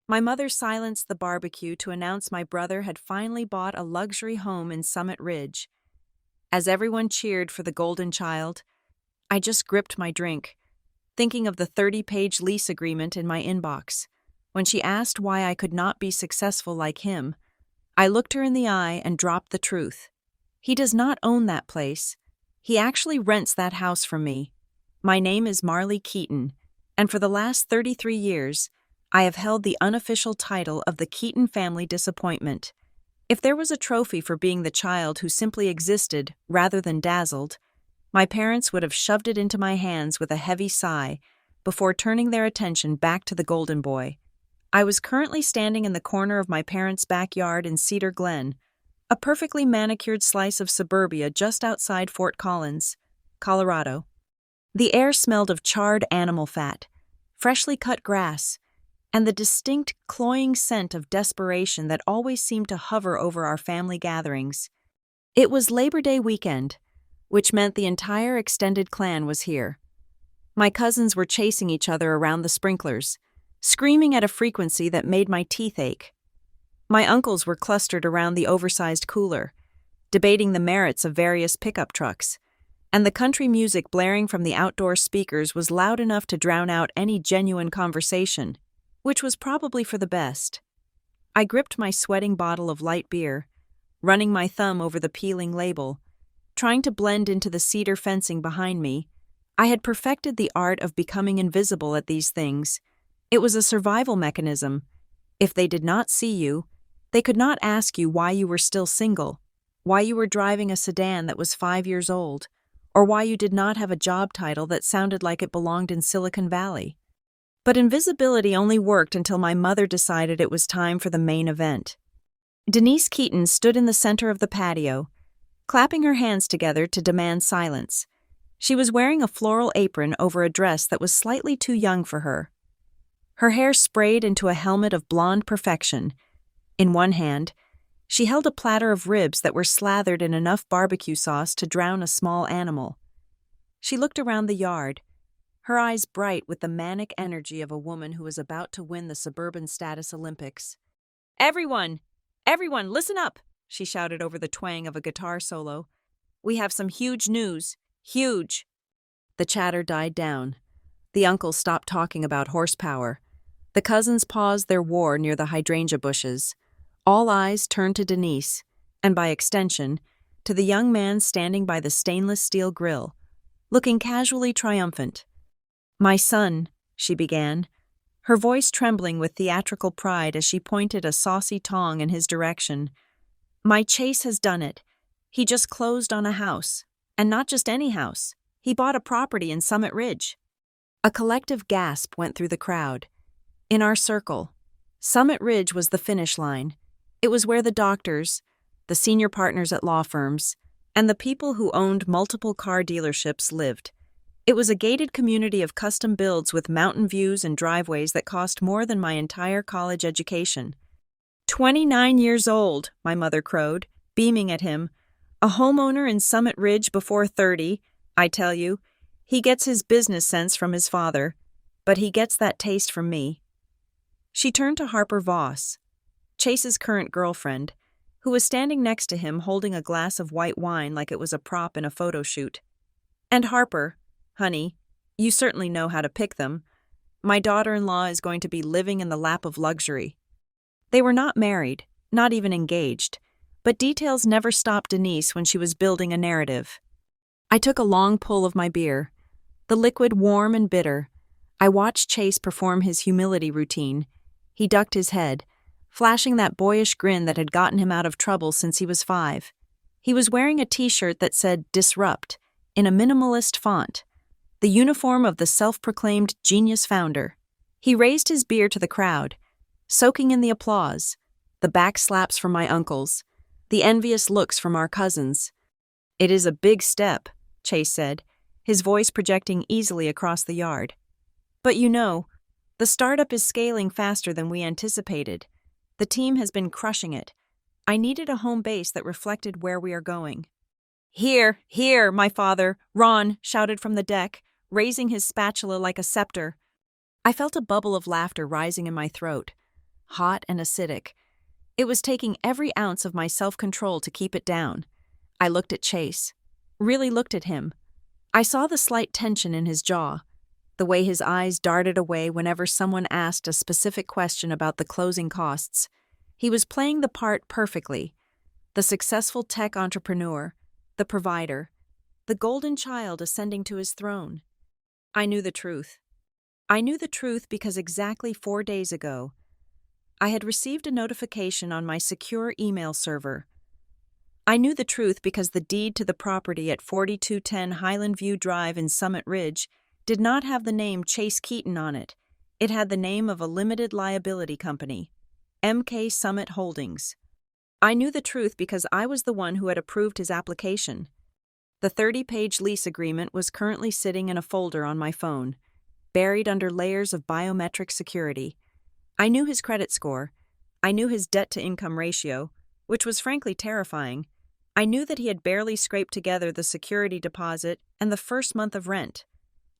My mother silenced the barbecue to announce my brother had finally bought a luxury home in Summit Ridge. As everyone cheered for the golden child, I just gripped my drink, thinking of the 30-page lease agreement in my inbox. When she asked why I could not be successful like him, I looked her in the eye and dropped the truth. He does not own that place. He actually rents that house from me. My name is Marley Keaton, and for the last 33 years, I have held the unofficial title of the Keaton family disappointment. If there was a trophy for being the child who simply existed rather than dazzled, my parents would have shoved it into my hands with a heavy sigh before turning their attention back to the golden boy. I was currently standing in the corner of my parents' backyard in Cedar Glen, a perfectly manicured slice of suburbia just outside Fort Collins, Colorado. The air smelled of charred animal fat, freshly cut grass, and the distinct, cloying scent of desperation that always seemed to hover over our family gatherings. It was Labor Day weekend, which meant the entire extended clan was here. My cousins were chasing each other around the sprinklers, screaming at a frequency that made my teeth ache. My uncles were clustered around the oversized cooler, debating the merits of various pickup trucks, and the country music blaring from the outdoor speakers was loud enough to drown out any genuine conversation, which was probably for the best. I gripped my sweating bottle of light beer, running my thumb over the peeling label, trying to blend into the cedar fencing behind me. I had perfected the art of becoming invisible at these things. It was a survival mechanism. If they did not see you, they could not ask you why you were still single, why you were driving a sedan that was 5 years old, or why you did not have a job title that sounded like it belonged in Silicon Valley. But invisibility only worked until my mother decided it was time for the main event. Denise Keaton stood in the center of the patio, clapping her hands together to demand silence. She was wearing a floral apron over a dress that was slightly too young for her. Her hair sprayed into a helmet of blonde perfection. In one hand, she held a platter of ribs that were slathered in enough barbecue sauce to drown a small animal. She looked around the yard, her eyes bright with the manic energy of a woman who is about to win the Suburban Status Olympics. Everyone, listen up, she shouted over the twang of a guitar solo. We have some huge news. Huge. The chatter died down. The uncles stopped talking about horsepower. The cousins paused their war near the hydrangea bushes. All eyes turned to Denise, and by extension, to the young man standing by the stainless steel grill, looking casually triumphant. "My son," she began, her voice trembling with theatrical pride as she pointed a saucy tong in his direction. "My Chase has done it. He just closed on a house. And not just any house. He bought a property in Summit Ridge." A collective gasp went through the crowd. In our circle, Summit Ridge was the finish line. It was where the doctors, the senior partners at law firms, and the people who owned multiple car dealerships lived. It was a gated community of custom builds with mountain views and driveways that cost more than my entire college education. 29 years old, my mother crowed, beaming at him. A homeowner in Summit Ridge before 30, I tell you. He gets his business sense from his father, but he gets that taste from me. She turned to Harper Voss, Chase's current girlfriend, who was standing next to him holding a glass of white wine like it was a prop in a photo shoot. "And Harper, honey, you certainly know how to pick them. My daughter-in-law is going to be living in the lap of luxury." They were not married, not even engaged, but details never stopped Denise when she was building a narrative. I took a long pull of my beer, the liquid warm and bitter. I watched Chase perform his humility routine. He ducked his head, flashing that boyish grin that had gotten him out of trouble since he was 5. He was wearing a t-shirt that said "Disrupt" in a minimalist font, the uniform of the self-proclaimed genius founder. He raised his beer to the crowd, soaking in the applause, the back slaps from my uncles, the envious looks from our cousins. "It is a big step," Chase said, his voice projecting easily across the yard. "But you know, the startup is scaling faster than we anticipated. The team has been crushing it. I needed a home base that reflected where we are going." "Here, here, my father," Ron shouted from the deck, raising his spatula like a scepter. I felt a bubble of laughter rising in my throat. hot and acidic. It was taking every ounce of my self-control to keep it down. I looked at Chase. Really looked at him. I saw the slight tension in his jaw, the way his eyes darted away whenever someone asked a specific question about the closing costs. He was playing the part perfectly. The successful tech entrepreneur, the provider, the golden child ascending to his throne. I knew the truth. I knew the truth because exactly 4 days ago, I had received a notification on my secure email server. I knew the truth because the deed to the property at 4210 Highland View Drive in Summit Ridge did not have the name Chase Keaton on it. It had the name of a limited liability company, MK Summit Holdings. I knew the truth because I was the one who had approved his application. The 30-page lease agreement was currently sitting in a folder on my phone, buried under layers of biometric security. I knew his credit score. I knew his debt-to-income ratio, which was frankly terrifying. I knew that he had barely scraped together the security deposit and the first month of rent.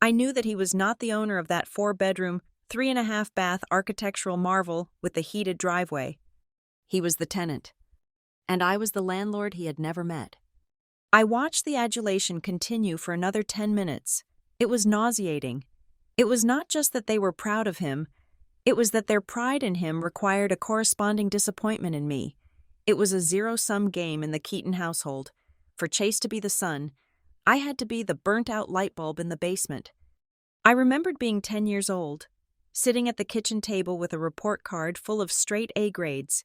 I knew that he was not the owner of that 4-bedroom, 3.5-bath architectural marvel with the heated driveway. He was the tenant, and I was the landlord he had never met. I watched the adulation continue for another 10 minutes. It was nauseating. It was not just that they were proud of him, it was that their pride in him required a corresponding disappointment in me. It was a zero-sum game in the Keaton household. For Chase to be the son, I had to be the burnt-out light bulb in the basement. I remembered being 10 years old, sitting at the kitchen table with a report card full of straight A grades,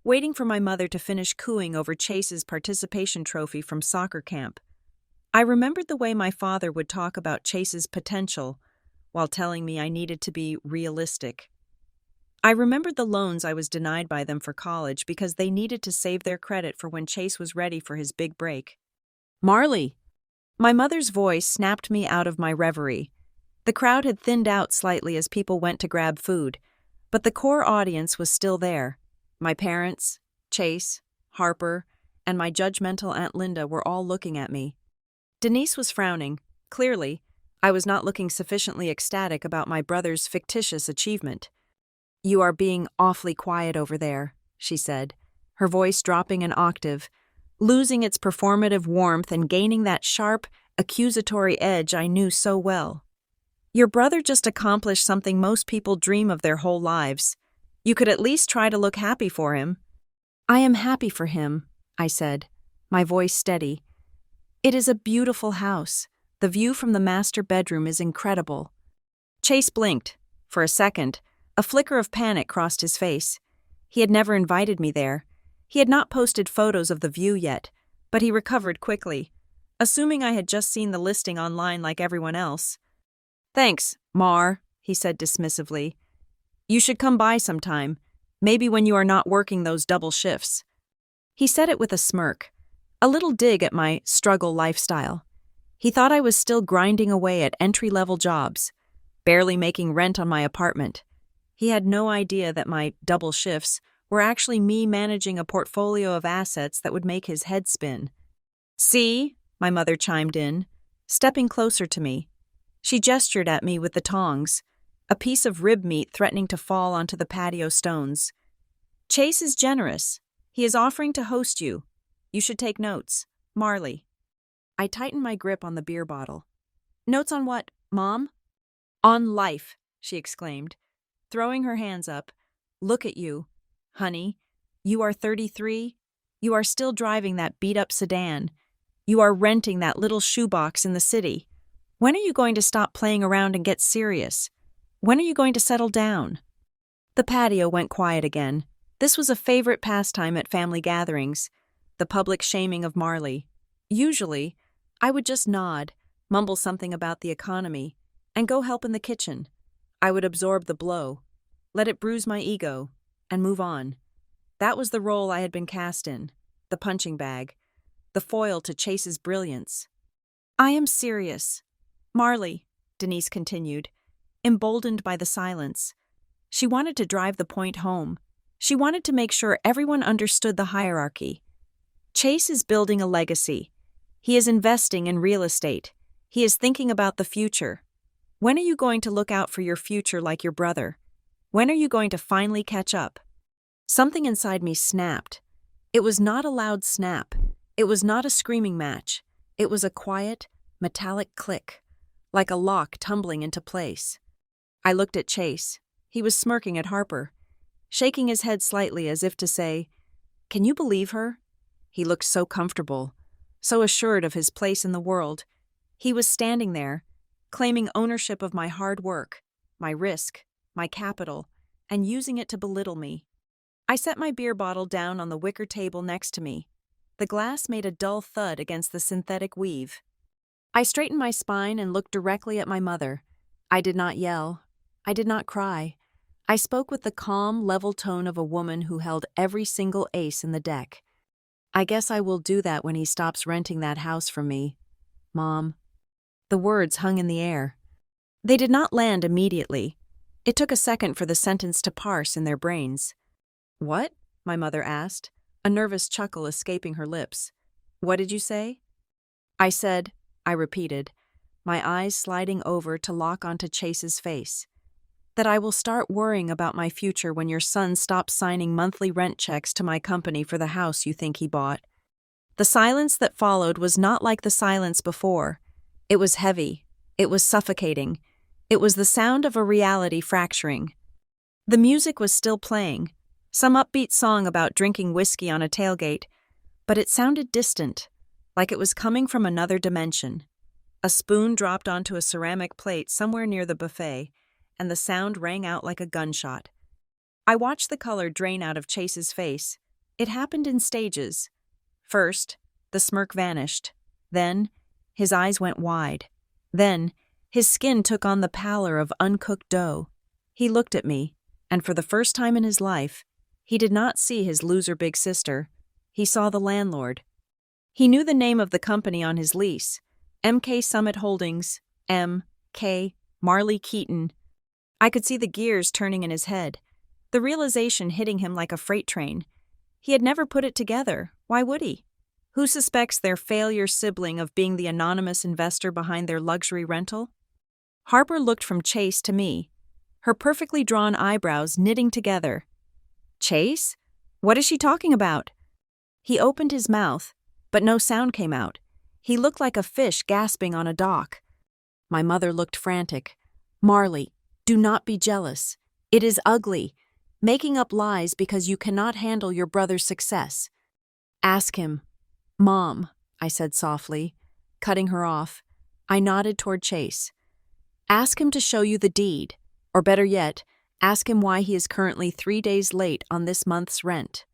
waiting for my mother to finish cooing over Chase's participation trophy from soccer camp. I remembered the way my father would talk about Chase's potential while telling me I needed to be realistic. I remembered the loans I was denied by them for college because they needed to save their credit for when Chase was ready for his big break. "Marley!" My mother's voice snapped me out of my reverie. The crowd had thinned out slightly as people went to grab food, but the core audience was still there. My parents, Chase, Harper, and my judgmental Aunt Linda were all looking at me. Denise was frowning. Clearly, I was not looking sufficiently ecstatic about my brother's fictitious achievement. "You are being awfully quiet over there," she said, her voice dropping an octave, losing its performative warmth and gaining that sharp, accusatory edge I knew so well. "Your brother just accomplished something most people dream of their whole lives. You could at least try to look happy for him." "I am happy for him," I said, my voice steady. "It is a beautiful house. The view from the master bedroom is incredible." Chase blinked. For a second, a flicker of panic crossed his face. He had never invited me there. He had not posted photos of the view yet, but he recovered quickly, assuming I had just seen the listing online like everyone else. "Thanks, Mar," he said dismissively. "You should come by sometime, maybe when you are not working those double shifts." He said it with a smirk, a little dig at my struggle lifestyle. He thought I was still grinding away at entry-level jobs, barely making rent on my apartment. He had no idea that my double shifts were actually me managing a portfolio of assets that would make his head spin. "See?" my mother chimed in, stepping closer to me. She gestured at me with the tongs, a piece of rib meat threatening to fall onto the patio stones. "Chase is generous. He is offering to host you. You should take notes. Marley." I tightened my grip on the beer bottle. "Notes on what, Mom?" "On life," she exclaimed, throwing her hands up. "Look at you, honey. You are 33. You are still driving that beat-up sedan. You are renting that little shoebox in the city. When are you going to stop playing around and get serious? When are you going to settle down?" The patio went quiet again. This was a favorite pastime at family gatherings, the public shaming of Marley. Usually, I would just nod, mumble something about the economy, and go help in the kitchen. I would absorb the blow, let it bruise my ego, and move on. That was the role I had been cast in, the punching bag, the foil to Chase's brilliance. "I am serious. Marley," Denise continued, emboldened by the silence. She wanted to drive the point home. She wanted to make sure everyone understood the hierarchy. "Chase is building a legacy. He is investing in real estate. He is thinking about the future. When are you going to look out for your future like your brother? When are you going to finally catch up?" Something inside me snapped. It was not a loud snap. It was not a screaming match. It was a quiet, metallic click, like a lock tumbling into place. I looked at Chase. He was smirking at Harper, shaking his head slightly as if to say, "Can you believe her?" He looked so comfortable, so assured of his place in the world. He was standing there, claiming ownership of my hard work, my risk, my capital, and using it to belittle me. I set my beer bottle down on the wicker table next to me. The glass made a dull thud against the synthetic weave. I straightened my spine and looked directly at my mother. I did not yell. I did not cry. I spoke with the calm, level tone of a woman who held every single ace in the deck. "I guess I will do that when he stops renting that house from me, Mom." The words hung in the air. They did not land immediately. It took a second for the sentence to parse in their brains. "What?" my mother asked, a nervous chuckle escaping her lips. "What did you say?" I repeated, my eyes sliding over to lock onto Chase's face. "That I will start worrying about my future when your son stops signing monthly rent checks to my company for the house you think he bought." The silence that followed was not like the silence before. It was heavy. It was suffocating. It was the sound of a reality fracturing. The music was still playing, some upbeat song about drinking whiskey on a tailgate, but it sounded distant, like it was coming from another dimension. A spoon dropped onto a ceramic plate somewhere near the buffet, and the sound rang out like a gunshot. I watched the color drain out of Chase's face. It happened in stages. First, the smirk vanished. Then, his eyes went wide. Then, his skin took on the pallor of uncooked dough. He looked at me, and for the first time in his life, he did not see his loser big sister. He saw the landlord. He knew the name of the company on his lease, MK Summit Holdings, M.K. Marley Keaton. I could see the gears turning in his head, the realization hitting him like a freight train. He had never put it together. Why would he? Who suspects their failure sibling of being the anonymous investor behind their luxury rental? Harper looked from Chase to me, her perfectly drawn eyebrows knitting together. "Chase? What is she talking about?" He opened his mouth, but no sound came out. He looked like a fish gasping on a dock. My mother looked frantic. "Marley, do not be jealous. It is ugly. Making up lies because you cannot handle your brother's success. Ask him." "Mom," I said softly, cutting her off. I nodded toward Chase. "Ask him to show you the deed, or better yet, ask him why he is currently 3 days late on this month's rent."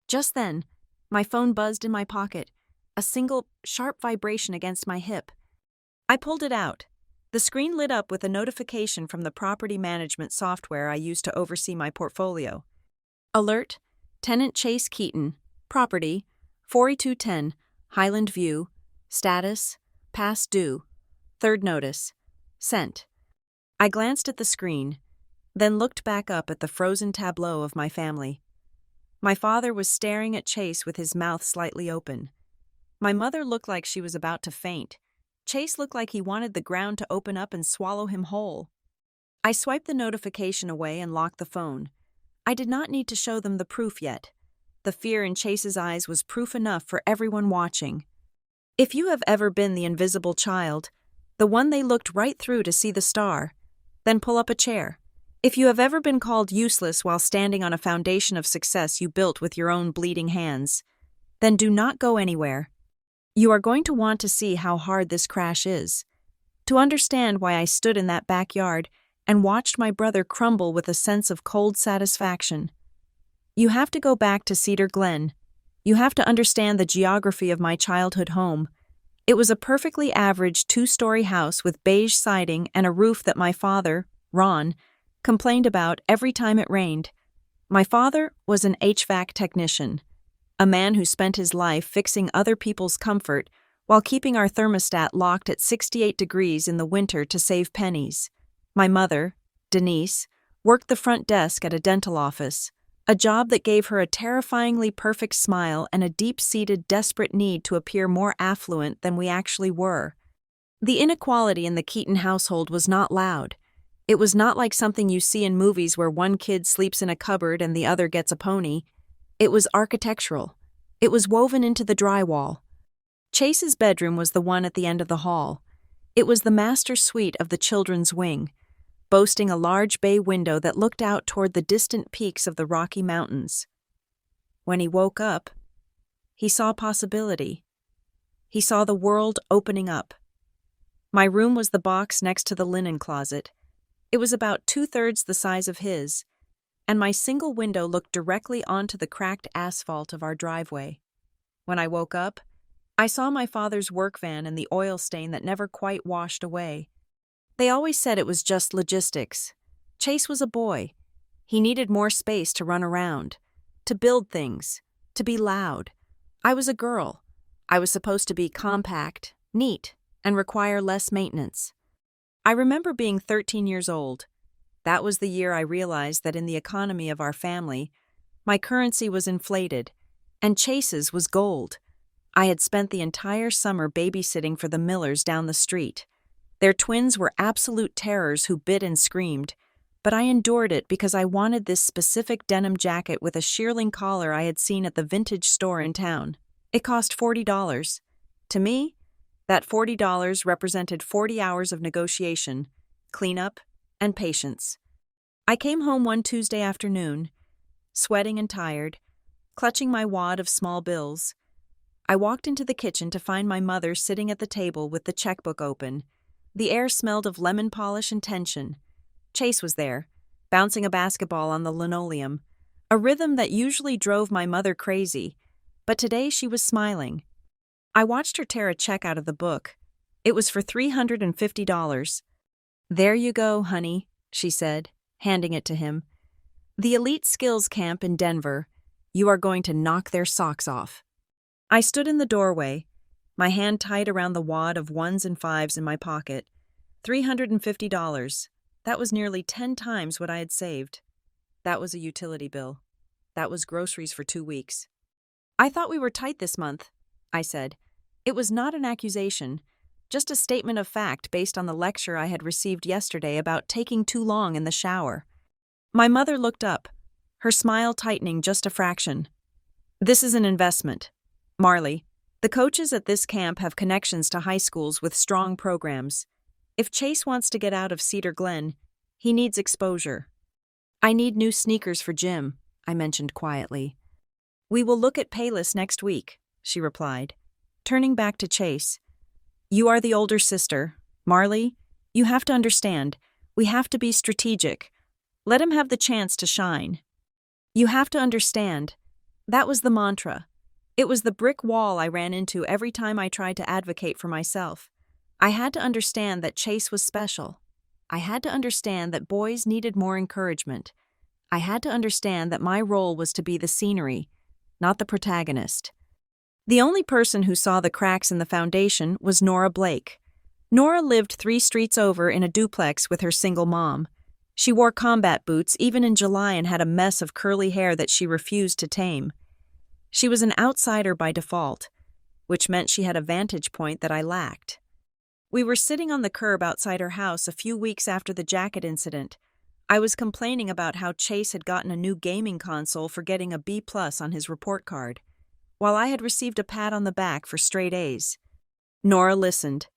Just then, my phone buzzed in my pocket, a single, sharp vibration against my hip. I pulled it out. The screen lit up with a notification from the property management software I use to oversee my portfolio. Alert: Tenant Chase Keaton, property, 4210, Highland View, status, past due, third notice, sent. I glanced at the screen, then looked back up at the frozen tableau of my family. My father was staring at Chase with his mouth slightly open. My mother looked like she was about to faint. Chase looked like he wanted the ground to open up and swallow him whole. I swiped the notification away and locked the phone. I did not need to show them the proof yet. The fear in Chase's eyes was proof enough for everyone watching. If you have ever been the invisible child, the one they looked right through to see the star, then pull up a chair. If you have ever been called useless while standing on a foundation of success you built with your own bleeding hands, then do not go anywhere. You are going to want to see how hard this crash is, to understand why I stood in that backyard and watched my brother crumble with a sense of cold satisfaction. You have to go back to Cedar Glen. You have to understand the geography of my childhood home. It was a perfectly average 2-story house with beige siding and a roof that my father, Ron, complained about every time it rained. My father was an HVAC technician, a man who spent his life fixing other people's comfort while keeping our thermostat locked at 68 degrees in the winter to save pennies. My mother, Denise, worked the front desk at a dental office, a job that gave her a terrifyingly perfect smile and a deep-seated desperate need to appear more affluent than we actually were. The inequality in the Keaton household was not loud. It was not like something you see in movies where one kid sleeps in a cupboard and the other gets a pony. It was architectural. It was woven into the drywall. Chase's bedroom was the one at the end of the hall. It was the master suite of the children's wing, boasting a large bay window that looked out toward the distant peaks of the Rocky Mountains. When he woke up, he saw possibility. He saw the world opening up. My room was the box next to the linen closet. It was about 2/3 the size of his, and my single window looked directly onto the cracked asphalt of our driveway. When I woke up, I saw my father's work van and the oil stain that never quite washed away. They always said it was just logistics. Chase was a boy. He needed more space to run around, to build things, to be loud. I was a girl. I was supposed to be compact, neat, and require less maintenance. I remember being 13 years old. That was the year I realized that in the economy of our family, my currency was inflated, and Chase's was gold. I had spent the entire summer babysitting for the Millers down the street. Their twins were absolute terrors who bit and screamed, but I endured it because I wanted this specific denim jacket with a shearling collar I had seen at the vintage store in town. It cost $40. To me, that $40 represented 40 hours of negotiation, cleanup, and patience. I came home one Tuesday afternoon, sweating and tired, clutching my wad of small bills. I walked into the kitchen to find my mother sitting at the table with the checkbook open. The air smelled of lemon polish and tension. Chase was there, bouncing a basketball on the linoleum, a rhythm that usually drove my mother crazy, but today she was smiling. I watched her tear a check out of the book. It was for $350. "There you go, honey," she said, handing it to him. "The Elite Skills Camp in Denver. You are going to knock their socks off." I stood in the doorway, my hand tight around the wad of 1s and 5s in my pocket. $350. That was nearly 10 times what I had saved. That was a utility bill. That was groceries for 2 weeks. "I thought we were tight this month," I said. It was not an accusation, just a statement of fact based on the lecture I had received yesterday about taking too long in the shower. My mother looked up, her smile tightening just a fraction. "This is an investment. Marley, the coaches at this camp have connections to high schools with strong programs. If Chase wants to get out of Cedar Glen, he needs exposure." "I need new sneakers for gym," I mentioned quietly. "We will look at Payless next week," she replied, turning back to Chase. "You are the older sister. Marley, you have to understand. We have to be strategic. Let him have the chance to shine." "You have to understand." That was the mantra. It was the brick wall I ran into every time I tried to advocate for myself. I had to understand that Chase was special. I had to understand that boys needed more encouragement. I had to understand that my role was to be the scenery, not the protagonist. The only person who saw the cracks in the foundation was Nora Blake. Nora lived 3 streets over in a duplex with her single mom. She wore combat boots even in July and had a mess of curly hair that she refused to tame. She was an outsider by default, which meant she had a vantage point that I lacked. We were sitting on the curb outside her house a few weeks after the jacket incident. I was complaining about how Chase had gotten a new gaming console for getting a B+ on his report card, while I had received a pat on the back for straight A's. Nora listened,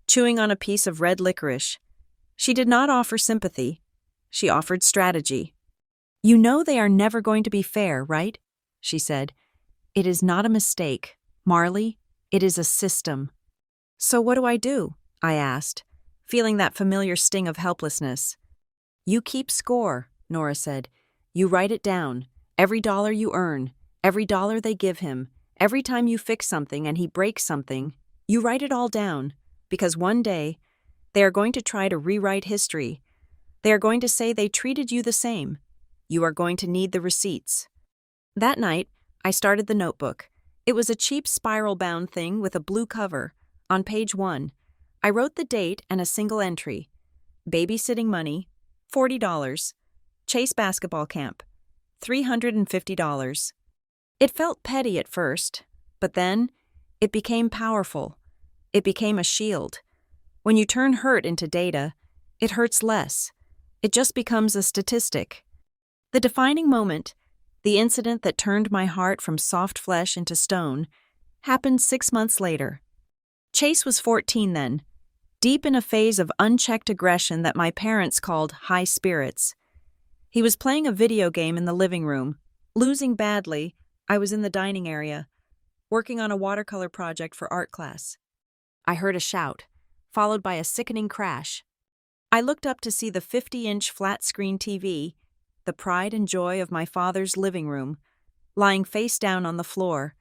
chewing on a piece of red licorice. She did not offer sympathy. She offered strategy. "You know they are never going to be fair, right?" she said. "It is not a mistake, Marley. It is a system." "So what do?" I asked, feeling that familiar sting of helplessness. "You keep score," Nora said. "You write it down. Every dollar you earn, every dollar they give him, every time you fix something and he breaks something, you write it all down, because one day they are going to try to rewrite history. They are going to say they treated you the same. You are going to need the receipts." That night, I started the notebook. It was a cheap spiral-bound thing with a blue cover. On page 1, I wrote the date and a single entry. Babysitting money, $40. Chase basketball camp, $350. It felt petty at first, but then it became powerful. It became a shield. When you turn hurt into data, it hurts less. It just becomes a statistic. The defining moment, the incident that turned my heart from soft flesh into stone, happened 6 months later. Chase was 14 then, deep in a phase of unchecked aggression that my parents called high spirits. He was playing a video game in the living room, losing badly. I was in the dining area, working on a watercolor project for art class. I heard a shout, followed by a sickening crash. I looked up to see the 50-inch flat-screen TV, the pride and joy of my father's living room, lying face down on the floor.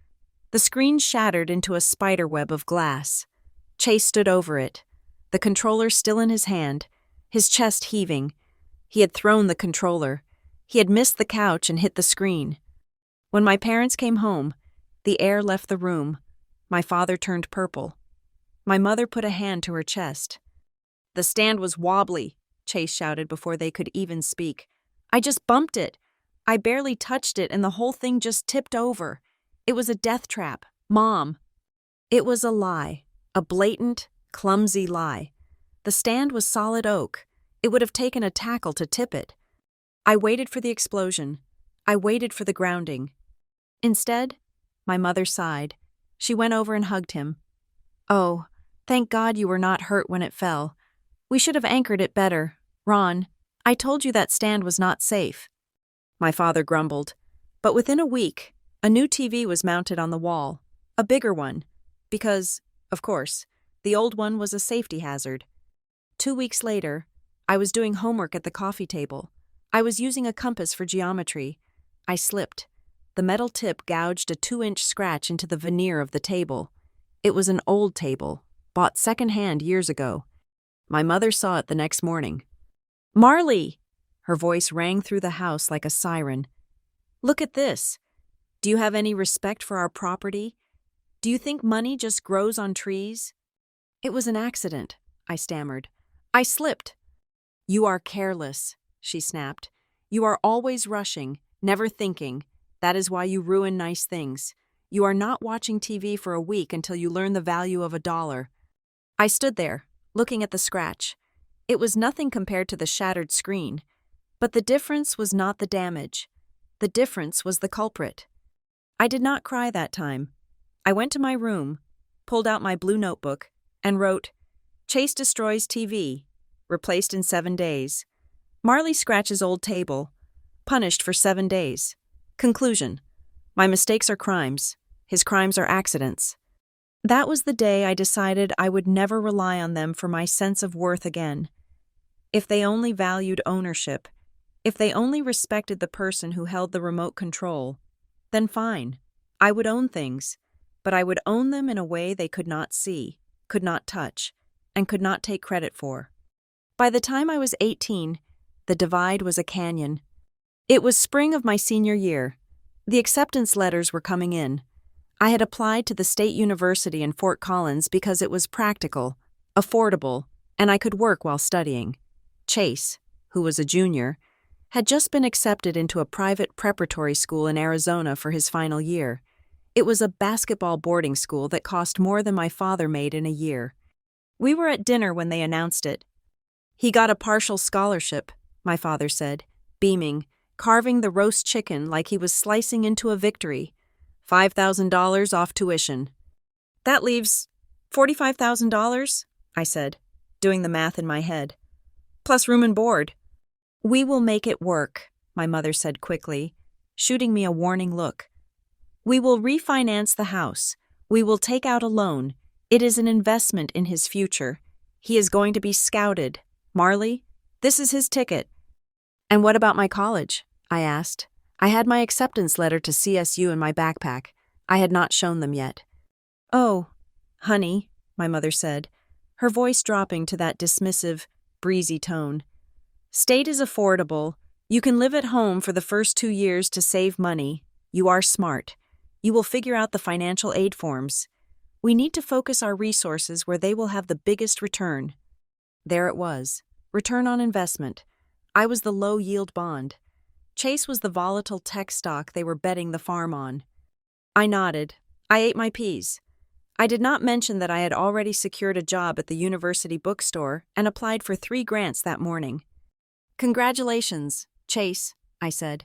The screen shattered into a spiderweb of glass. Chase stood over it, the controller still in his hand, his chest heaving. He had thrown the controller. He had missed the couch and hit the screen. When my parents came home, the air left the room. My father turned purple. My mother put a hand to her chest. "The stand was wobbly," Chase shouted before they could even speak. "I just bumped it. I barely touched it and the whole thing just tipped over. It was a death trap, Mom." It was a lie, a blatant, clumsy lie. The stand was solid oak. It would have taken a tackle to tip it. I waited for the explosion. I waited for the grounding. Instead, my mother sighed. She went over and hugged him. "Oh, thank God you were not hurt when it fell. We should have anchored it better. Ron, I told you that stand was not safe." My father grumbled. But within a week, a new TV was mounted on the wall, a bigger one, because, of course, the old one was a safety hazard. 2 weeks later, I was doing homework at the coffee table. I was using a compass for geometry. I slipped. The metal tip gouged a 2-inch scratch into the veneer of the table. It was an old table, bought secondhand years ago. My mother saw it the next morning. "Marley!" Her voice rang through the house like a siren. "Look at this. Do you have any respect for our property? Do you think money just grows on trees?" "It was an accident," I stammered. "I slipped." "You are careless," she snapped. "You are always rushing, never thinking. That is why you ruin nice things. You are not watching TV for a week until you learn the value of $1. I stood there, looking at the scratch. It was nothing compared to the shattered screen. But the difference was not the damage. The difference was the culprit. I did not cry that time. I went to my room, pulled out my blue notebook, and wrote, "Chase destroys TV. Replaced in 7 days. Marley scratches old table. Punished for 7 days. Conclusion. My mistakes are crimes. His crimes are accidents." That was the day I decided I would never rely on them for my sense of worth again. If they only valued ownership, if they only respected the person who held the remote control, then fine. I would own things, but I would own them in a way they could not see, could not touch, and could not take credit for. By the time I was 18, the divide was a canyon. It was spring of my senior year. The acceptance letters were coming in. I had applied to the State University in Fort Collins because it was practical, affordable, and I could work while studying. Chase, who was a junior, had just been accepted into a private preparatory school in Arizona for his final year. It was a basketball boarding school that cost more than my father made in a year. We were at dinner when they announced it. "He got a partial scholarship," my father said, beaming, carving the roast chicken like he was slicing into a victory. $5,000 off tuition. "That leaves $45,000, I said, doing the math in my head. "Plus room and board." "We will make it work," my mother said quickly, shooting me a warning look. "We will refinance the house. We will take out a loan. It is an investment in his future. He is going to be scouted. Marley, this is his ticket." "And what about my college?" I asked. I had my acceptance letter to CSU in my backpack. I had not shown them yet. "Oh, honey," my mother said, her voice dropping to that dismissive, breezy tone. "State is affordable. You can live at home for the first 2 years to save money. You are smart. You will figure out the financial aid forms. We need to focus our resources where they will have the biggest return." There it was. Return on investment. I was the low-yield bond. Chase was the volatile tech stock they were betting the farm on. I nodded. I ate my peas. I did not mention that I had already secured a job at the university bookstore and applied for 3 grants that morning. "Congratulations, Chase," I said.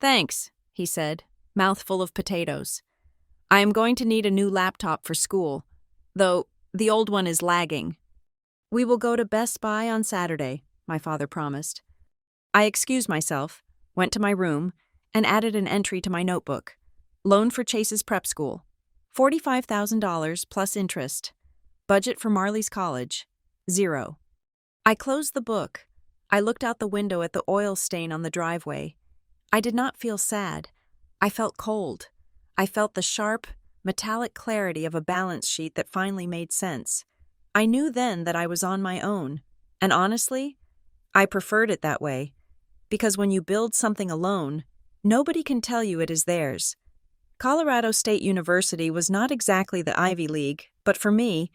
"Thanks," he said, mouth full of potatoes. "I am going to need a new laptop for school, though the old one is lagging." "We will go to Best Buy on Saturday," my father promised. I excused myself, went to my room, and added an entry to my notebook. Loan for Chase's prep school. $45,000 plus interest. Budget for Marley's college. 0. I closed the book. I looked out the window at the oil stain on the driveway. I did not feel sad. I felt cold. I felt the sharp, metallic clarity of a balance sheet that finally made sense. I knew then that I was on my own, and honestly, I preferred it that way, because when you build something alone, nobody can tell you it is theirs. Colorado State University was not exactly the Ivy League, but for me,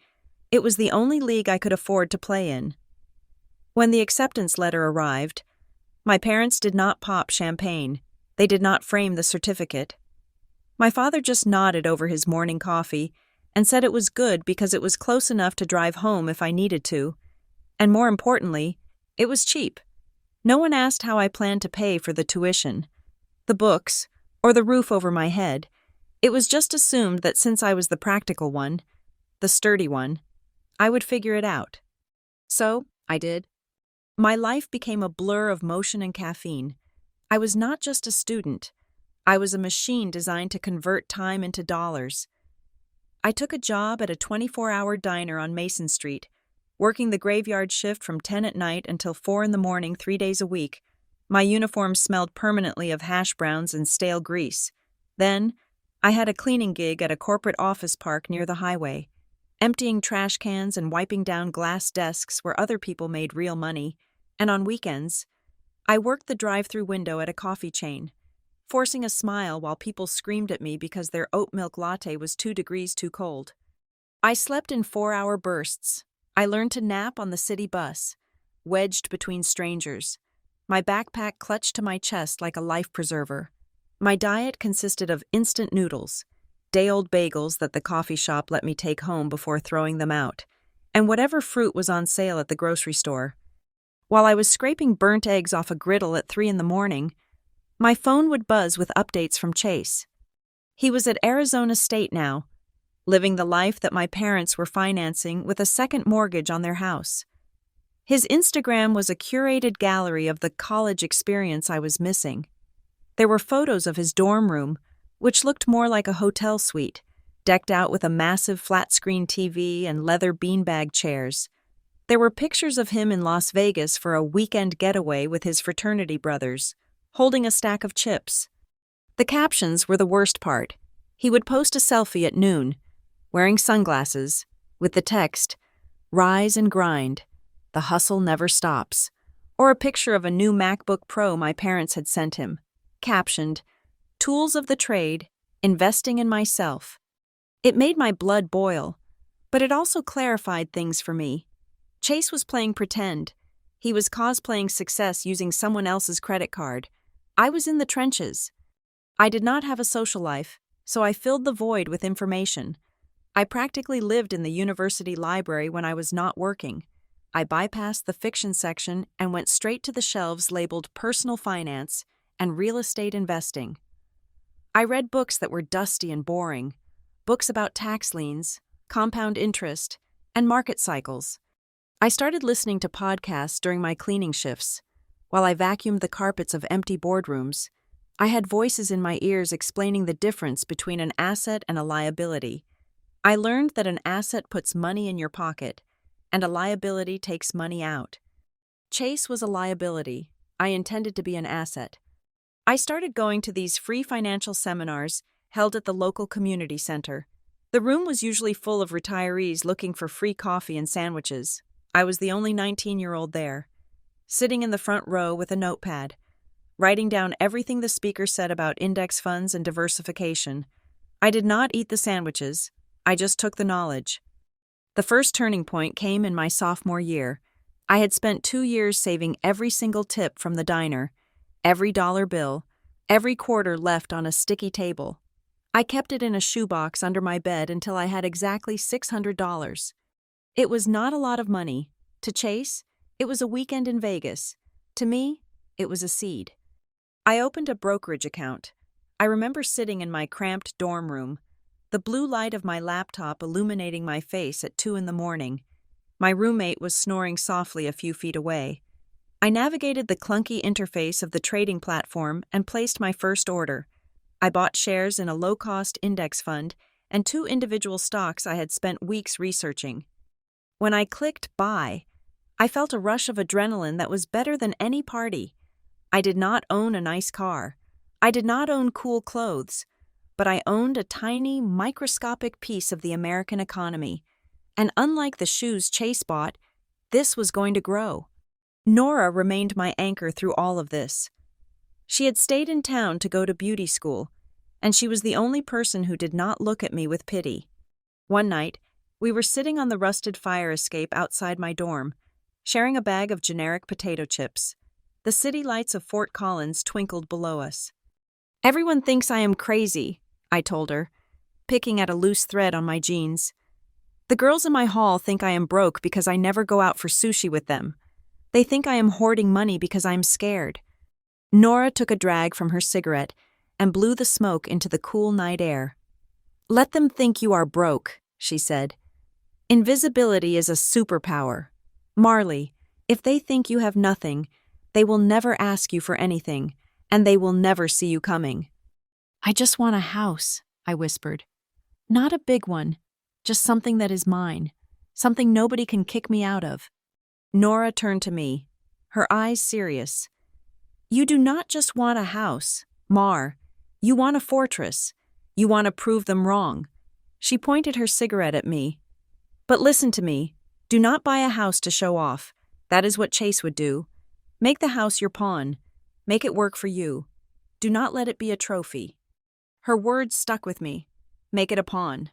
it was the only league I could afford to play in. When the acceptance letter arrived, my parents did not pop champagne. They did not frame the certificate. My father just nodded over his morning coffee and said it was good because it was close enough to drive home if I needed to, and more importantly, it was cheap. No one asked how I planned to pay for the tuition, the books, or the roof over my head. It was just assumed that since I was the practical one, the sturdy one, I would figure it out. So, I did. My life became a blur of motion and caffeine. I was not just a student. I was a machine designed to convert time into dollars. I took a job at a 24-hour diner on Mason Street, working the graveyard shift from 10 at night until 4 in the morning 3 days a week. My uniform smelled permanently of hash browns and stale grease. Then, I had a cleaning gig at a corporate office park near the highway, emptying trash cans and wiping down glass desks where other people made real money. And on weekends, I worked the drive-through window at a coffee chain, forcing a smile while people screamed at me because their oat milk latte was 2 degrees too cold. I slept in 4-hour bursts. I learned to nap on the city bus, wedged between strangers, my backpack clutched to my chest like a life preserver. My diet consisted of instant noodles, day-old bagels that the coffee shop let me take home before throwing them out, and whatever fruit was on sale at the grocery store. While I was scraping burnt eggs off a griddle at 3 in the morning, my phone would buzz with updates from Chase. He was at Arizona State now, living the life that my parents were financing with a second mortgage on their house. His Instagram was a curated gallery of the college experience I was missing. There were photos of his dorm room, which looked more like a hotel suite, decked out with a massive flat-screen TV and leather beanbag chairs. There were pictures of him in Las Vegas for a weekend getaway with his fraternity brothers, holding a stack of chips. The captions were the worst part. He would post a selfie at noon, wearing sunglasses, with the text, "Rise and grind. The hustle never stops," or a picture of a new MacBook Pro my parents had sent him, captioned, "Tools of the trade, investing in myself." It made my blood boil, but it also clarified things for me. Chase was playing pretend. He was cosplaying success using someone else's credit card. I was in the trenches. I did not have a social life, so I filled the void with information. I practically lived in the university library when I was not working. I bypassed the fiction section and went straight to the shelves labeled personal finance and real estate investing. I read books that were dusty and boring, books about tax liens, compound interest, and market cycles. I started listening to podcasts during my cleaning shifts. While I vacuumed the carpets of empty boardrooms, I had voices in my ears explaining the difference between an asset and a liability. I learned that an asset puts money in your pocket, and a liability takes money out. Chase was a liability. I intended to be an asset. I started going to these free financial seminars held at the local community center. The room was usually full of retirees looking for free coffee and sandwiches. I was the only 19-year-old there, sitting in the front row with a notepad, writing down everything the speaker said about index funds and diversification. I did not eat the sandwiches. I just took the knowledge. The first turning point came in my sophomore year. I had spent 2 years saving every single tip from the diner, every dollar bill, every quarter left on a sticky table. I kept it in a shoebox under my bed until I had exactly $600. It was not a lot of money. To Chase, it was a weekend in Vegas. To me, it was a seed. I opened a brokerage account. I remember sitting in my cramped dorm room, the blue light of my laptop illuminating my face at 2 in the morning. My roommate was snoring softly a few feet away. I navigated the clunky interface of the trading platform and placed my first order. I bought shares in a low-cost index fund and 2 individual stocks I had spent weeks researching. When I clicked buy, I felt a rush of adrenaline that was better than any party. I did not own a nice car. I did not own cool clothes, but I owned a tiny, microscopic piece of the American economy. And unlike the shoes Chase bought, this was going to grow. Nora remained my anchor through all of this. She had stayed in town to go to beauty school, and she was the only person who did not look at me with pity. One night, we were sitting on the rusted fire escape outside my dorm, sharing a bag of generic potato chips. The city lights of Fort Collins twinkled below us. "Everyone thinks I am crazy," I told her, picking at a loose thread on my jeans. "The girls in my hall think I am broke because I never go out for sushi with them. They think I am hoarding money because I'm scared." Nora took a drag from her cigarette and blew the smoke into the cool night air. "Let them think you are broke," she said. "Invisibility is a superpower. Marley, if they think you have nothing, they will never ask you for anything, and they will never see you coming." "I just want a house," I whispered. "Not a big one, just something that is mine, something nobody can kick me out of." Nora turned to me, her eyes serious. "You do not just want a house, Mar. You want a fortress. You want to prove them wrong." She pointed her cigarette at me. "But listen to me. Do not buy a house to show off. That is what Chase would do. Make the house your pawn. Make it work for you. Do not let it be a trophy." Her words stuck with me. Make it a pawn.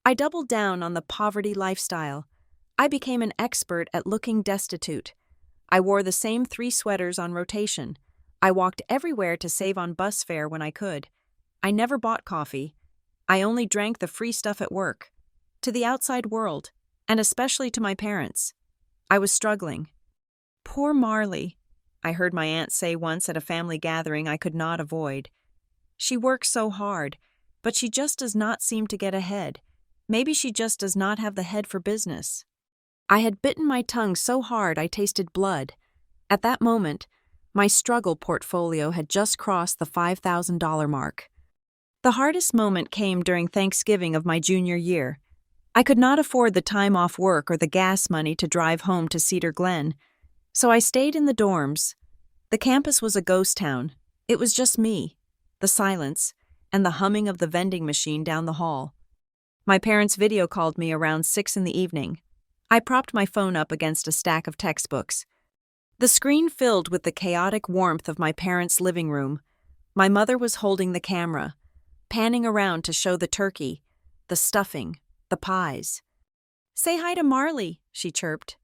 I doubled down on the poverty lifestyle. I became an expert at looking destitute. I wore the same 3 sweaters on rotation. I walked everywhere to save on bus fare when I could. I never bought coffee. I only drank the free stuff at work. To the outside world, and especially to my parents, I was struggling. "Poor Marley," I heard my aunt say once at a family gathering I could not avoid. "She works so hard, but she just does not seem to get ahead. Maybe she just does not have the head for business." I had bitten my tongue so hard I tasted blood. At that moment, my struggle portfolio had just crossed the $5,000 mark. The hardest moment came during Thanksgiving of my junior year. I could not afford the time off work or the gas money to drive home to Cedar Glen, so I stayed in the dorms. The campus was a ghost town. It was just me, the silence, and the humming of the vending machine down the hall. My parents video called me around 6 in the evening. I propped my phone up against a stack of textbooks. The screen filled with the chaotic warmth of my parents' living room. My mother was holding the camera, panning around to show the turkey, the stuffing, the pies. "Say hi to Marley," she chirped.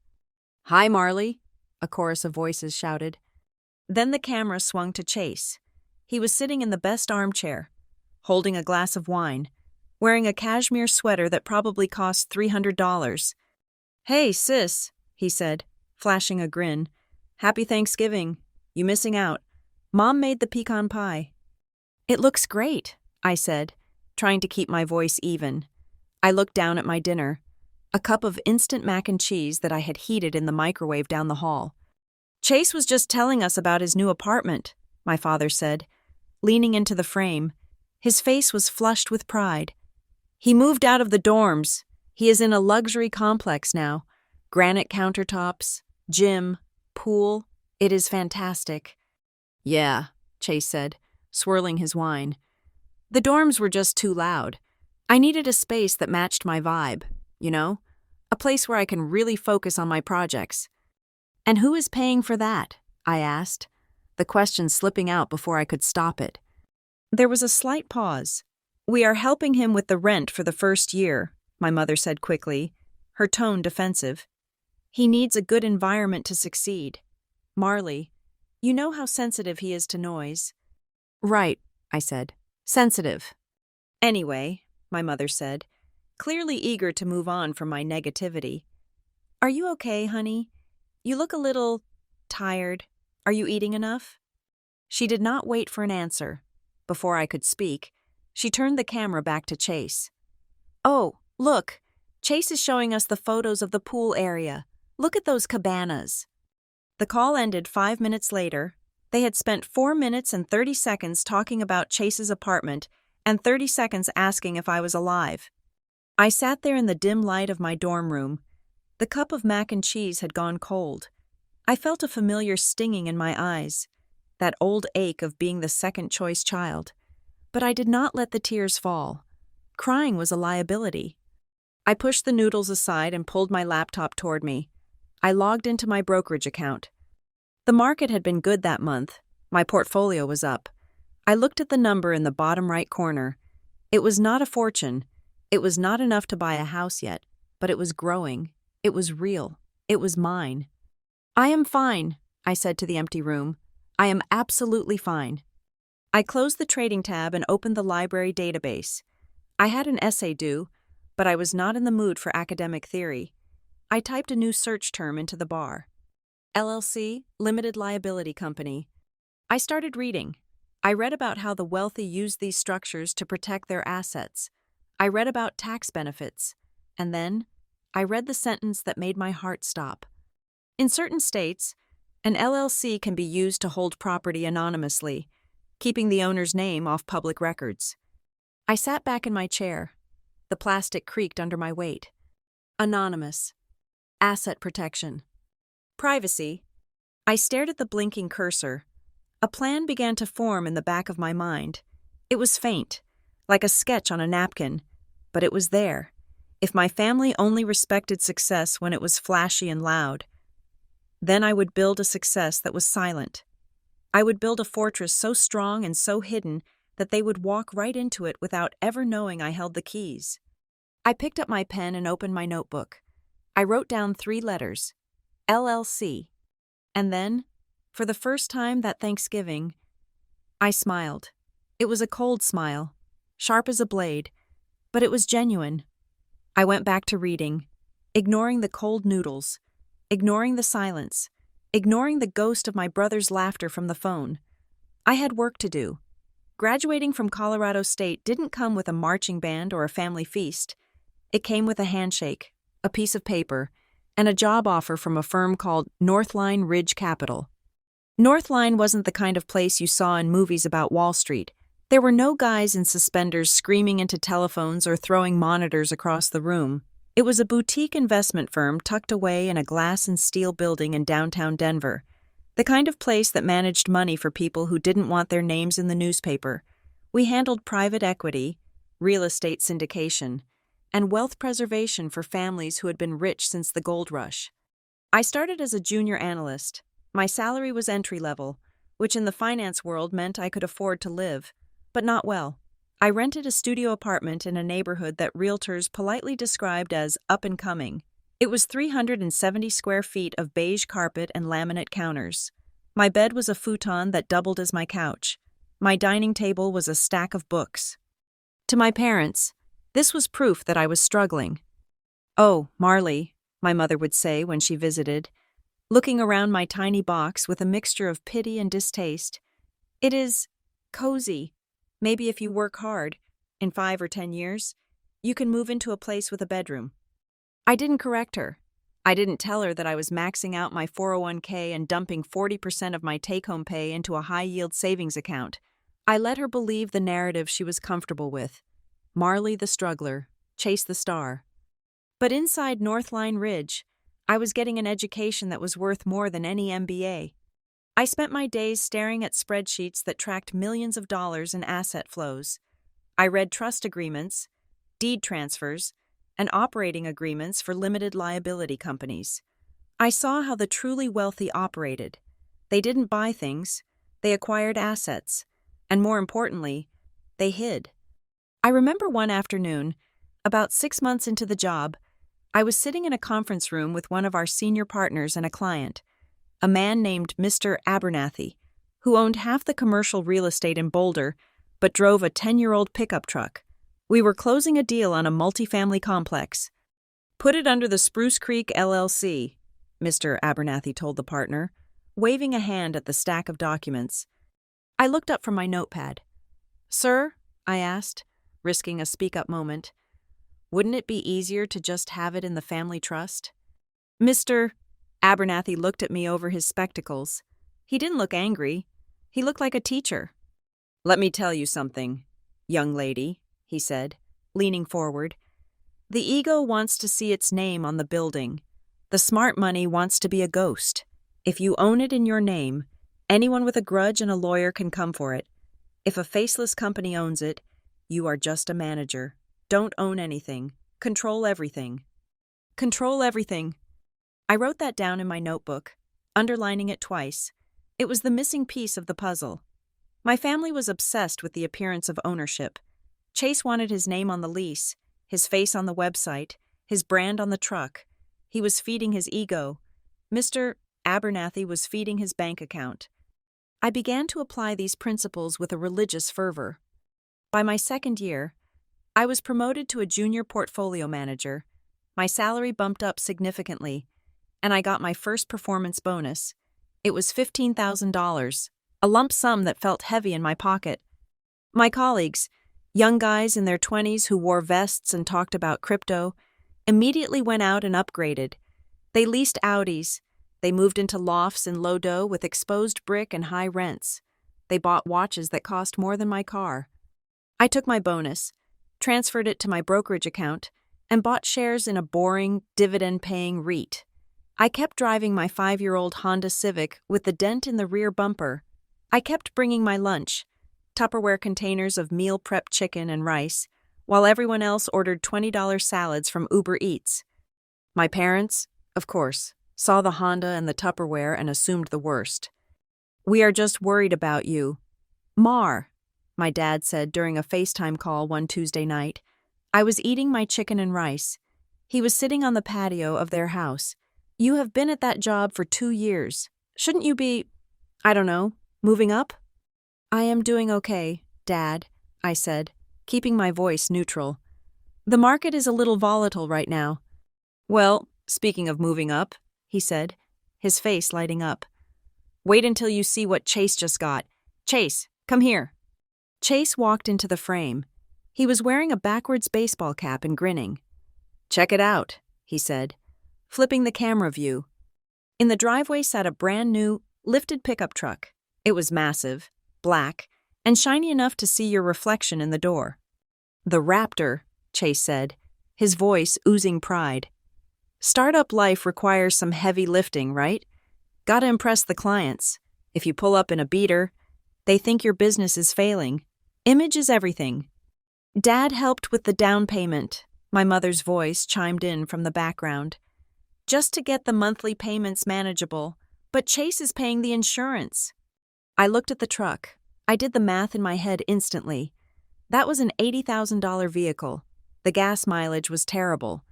"Hi, Marley," a chorus of voices shouted. Then the camera swung to Chase. He was sitting in the best armchair, holding a glass of wine, wearing a cashmere sweater that probably cost $300. "Hey, sis," he said, flashing a grin. "Happy Thanksgiving. You missing out. Mom made the pecan pie." "It looks great," I said, trying to keep my voice even. I looked down at my dinner, a cup of instant mac and cheese that I had heated in the microwave down the hall. "Chase was just telling us about his new apartment," my father said, leaning into the frame. His face was flushed with pride. "He moved out of the dorms. He is in a luxury complex now. Granite countertops, gym, pool. It is fantastic." "Yeah," Chase said, swirling his wine. "The dorms were just too loud. I needed a space that matched my vibe, you know? A place where I can really focus on my projects." "And who is paying for that?" I asked, the question slipping out before I could stop it. There was a slight pause. "We are helping him with the rent for the first year," my mother said quickly, her tone defensive. "He needs a good environment to succeed. Marley, you know how sensitive he is to noise." "Right," I said. "Sensitive." "Anyway," my mother said, clearly eager to move on from my negativity. "Are you okay, honey? You look a little tired." Are you eating enough? She did not wait for an answer. Before I could speak, she turned the camera back to Chase. Oh, look, Chase is showing us the photos of the pool area. Look at those cabanas. The call ended 5 minutes later. They had spent 4 minutes and 30 seconds talking about Chase's apartment and 30 seconds asking if I was alive. I sat there in the dim light of my dorm room. The cup of mac and cheese had gone cold. I felt a familiar stinging in my eyes, that old ache of being the second-choice child. But I did not let the tears fall. Crying was a liability. I pushed the noodles aside and pulled my laptop toward me. I logged into my brokerage account. The market had been good that month. My portfolio was up. I looked at the number in the bottom right corner. It was not a fortune. It was not enough to buy a house yet, but it was growing. It was real. It was mine. I am fine, I said to the empty room. I am absolutely fine. I closed the trading tab and opened the library database. I had an essay due, but I was not in the mood for academic theory. I typed a new search term into the bar. LLC, Limited Liability Company. I started reading. I read about how the wealthy use these structures to protect their assets. I read about tax benefits. And then, I read the sentence that made my heart stop. In certain states, an LLC can be used to hold property anonymously, keeping the owner's name off public records. I sat back in my chair. The plastic creaked under my weight. Anonymous. Asset protection. Privacy. I stared at the blinking cursor. A plan began to form in the back of my mind. It was faint, like a sketch on a napkin, but it was there. If my family only respected success when it was flashy and loud, then I would build a success that was silent. I would build a fortress so strong and so hidden that they would walk right into it without ever knowing I held the keys. I picked up my pen and opened my notebook. I wrote down 3 letters, LLC. And then, for the first time that Thanksgiving, I smiled. It was a cold smile, sharp as a blade, but it was genuine. I went back to reading, ignoring the cold noodles, ignoring the silence, ignoring the ghost of my brother's laughter from the phone. I had work to do. Graduating from Colorado State didn't come with a marching band or a family feast. It came with a handshake, a piece of paper, and a job offer from a firm called Northline Ridge Capital. Northline wasn't the kind of place you saw in movies about Wall Street. There were no guys in suspenders screaming into telephones or throwing monitors across the room. It was a boutique investment firm tucked away in a glass and steel building in downtown Denver, the kind of place that managed money for people who didn't want their names in the newspaper. We handled private equity, real estate syndication, and wealth preservation for families who had been rich since the gold rush. I started as a junior analyst. My salary was entry-level, which in the finance world meant I could afford to live, but not well. I rented a studio apartment in a neighborhood that realtors politely described as up-and-coming. It was 370 square feet of beige carpet and laminate counters. My bed was a futon that doubled as my couch. My dining table was a stack of books. To my parents, this was proof that I was struggling. "Oh, Marley," my mother would say when she visited, looking around my tiny box with a mixture of pity and distaste. "It is cozy. Maybe if you work hard, in 5 or 10 years, you can move into a place with a bedroom." I didn't correct her. I didn't tell her that I was maxing out my 401k and dumping 40% of my take-home pay into a high-yield savings account. I let her believe the narrative she was comfortable with. Marley the struggler, Chase the star. But inside Northline Ridge, I was getting an education that was worth more than any MBA. I spent my days staring at spreadsheets that tracked millions of dollars in asset flows. I read trust agreements, deed transfers, and operating agreements for limited liability companies. I saw how the truly wealthy operated. They didn't buy things, they acquired assets, and more importantly, they hid. I remember one afternoon, about 6 months into the job, I was sitting in a conference room with one of our senior partners and a client, a man named Mr. Abernathy, who owned half the commercial real estate in Boulder, but drove a 10-year-old pickup truck. We were closing a deal on a multifamily complex. "Put it under the Spruce Creek LLC," Mr. Abernathy told the partner. waving a hand at the stack of documents. I looked up from my notepad. "Sir?" I asked, risking a speak-up moment. "Wouldn't it be easier to just have it in the family trust?" "Mr. Abernathy looked at me over his spectacles. He didn't look angry. He looked like a teacher. "Let me tell you something, young lady," he said, leaning forward. "The ego wants to see its name on the building. The smart money wants to be a ghost. If you own it in your name, anyone with a grudge and a lawyer can come for it. If a faceless company owns it, you are just a manager. Don't own anything. Control everything." Control everything. I wrote that down in my notebook, underlining it twice. It was the missing piece of the puzzle. My family was obsessed with the appearance of ownership. Chase wanted his name on the lease, his face on the website, his brand on the truck. He was feeding his ego. Mr. Abernathy was feeding his bank account. I began to apply these principles with a religious fervor. By my second year, I was promoted to a junior portfolio manager. My salary bumped up significantly, and I got my first performance bonus. It was $15,000, a lump sum that felt heavy in my pocket. My colleagues, young guys in their 20s who wore vests and talked about crypto, immediately went out and upgraded. They leased Audis. They moved into lofts in Lodo with exposed brick and high rents. They bought watches that cost more than my car. I took my bonus, transferred it to my brokerage account, and bought shares in a boring, dividend-paying REIT. I kept driving my 5-year-old Honda Civic with the dent in the rear bumper. I kept bringing my lunch, Tupperware containers of meal prep chicken and rice, while everyone else ordered $20 salads from Uber Eats. My parents, of course, saw the Honda and the Tupperware and assumed the worst. "We are just worried about you." "Mar," my dad said during a FaceTime call one Tuesday night. I was eating my chicken and rice. He was sitting on the patio of their house. "You have been at that job for 2 years. Shouldn't you be, I don't know, moving up?" "I am doing okay, Dad," I said, keeping my voice neutral. "The market is a little volatile right now." "Well, speaking of moving up," he said, his face lighting up. "Wait until you see what Chase just got. Chase, come here." Chase walked into the frame. He was wearing a backwards baseball cap and grinning. "Check it out," he said, flipping the camera view. In the driveway sat a brand-new, lifted pickup truck. It was massive, black, and shiny enough to see your reflection in the door. "The Raptor," Chase said, his voice oozing pride. "Startup life requires some heavy lifting, right? Gotta impress the clients. If you pull up in a beater, they think your business is failing. Image is everything." "Dad helped with the down payment," my mother's voice chimed in from the background. "Just to get the monthly payments manageable, but Chase is paying the insurance." I looked at the truck. I did the math in my head instantly. That was an $80,000 vehicle. The gas mileage was terrible.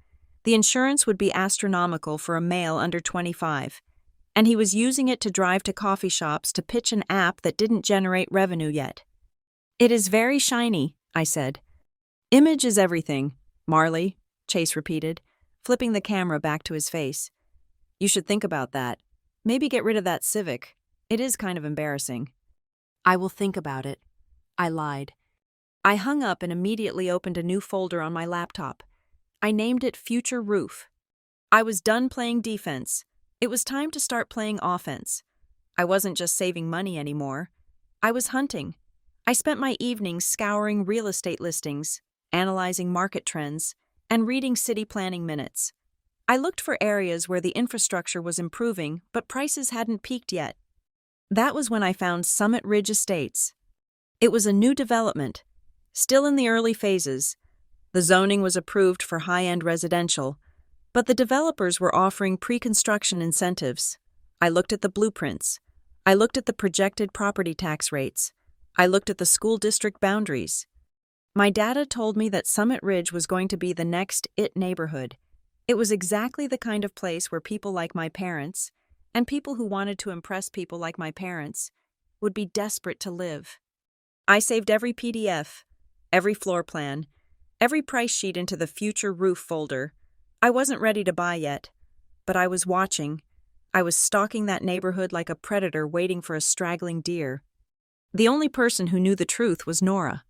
The insurance would be astronomical for a male under 25. And he was using it to drive to coffee shops to pitch an app that didn't generate revenue yet. "It is very shiny," I said. "Image is everything, Marley," Chase repeated, flipping the camera back to his face. "You should think about that. Maybe get rid of that Civic. It is kind of embarrassing." "I will think about it," I lied. I hung up and immediately opened a new folder on my laptop. I named it Future Roof. I was done playing defense. It was time to start playing offense. I wasn't just saving money anymore. I was hunting. I spent my evenings scouring real estate listings, analyzing market trends, and reading city planning minutes. I looked for areas where the infrastructure was improving, but prices hadn't peaked yet. That was when I found Summit Ridge Estates. It was a new development, still in the early phases. The zoning was approved for high-end residential, but the developers were offering pre-construction incentives. I looked at the blueprints. I looked at the projected property tax rates. I looked at the school district boundaries. My data told me that Summit Ridge was going to be the next IT neighborhood. It was exactly the kind of place where people like my parents, and people who wanted to impress people like my parents, would be desperate to live. I saved every PDF, every floor plan, every price sheet into the Future Roof folder. I wasn't ready to buy yet, but I was watching. I was stalking that neighborhood like a predator waiting for a straggling deer. The only person who knew the truth was Nora.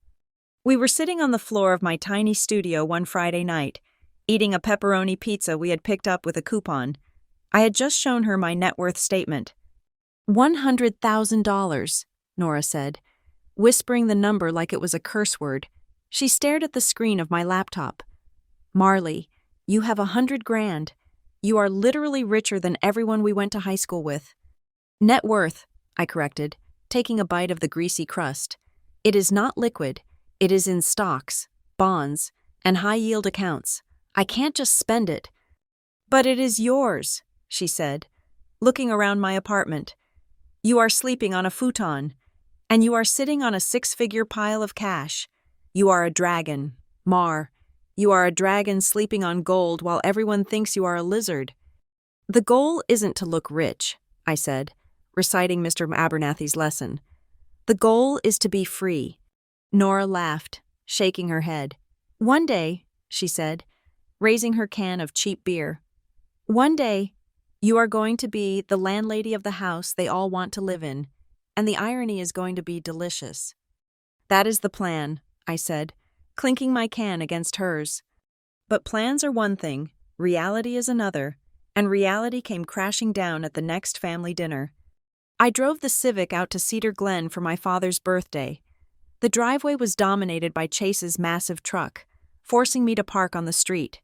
We were sitting on the floor of my tiny studio one Friday night, eating a pepperoni pizza we had picked up with a coupon. I had just shown her my net worth statement. $100,000, Nora said, whispering the number like it was a curse word. She stared at the screen of my laptop. Marley, you have $100,000. You are literally richer than everyone we went to high school with. Net worth, I corrected, taking a bite of the greasy crust. It is not liquid. It is in stocks, bonds, and high-yield accounts. I can't just spend it. But it is yours, she said, looking around my apartment. You are sleeping on a futon, and you are sitting on a six-figure pile of cash. You are a dragon, Mar. You are a dragon sleeping on gold while everyone thinks you are a lizard. The goal isn't to look rich, I said, reciting Mr. Abernathy's lesson. The goal is to be free. Nora laughed, shaking her head. One day, she said, raising her can of cheap beer. One day, you are going to be the landlady of the house they all want to live in, and the irony is going to be delicious. That is the plan, I said, clinking my can against hers. But plans are one thing, reality is another, and reality came crashing down at the next family dinner. I drove the Civic out to Cedar Glen for my father's birthday. The driveway was dominated by Chase's massive truck, forcing me to park on the street.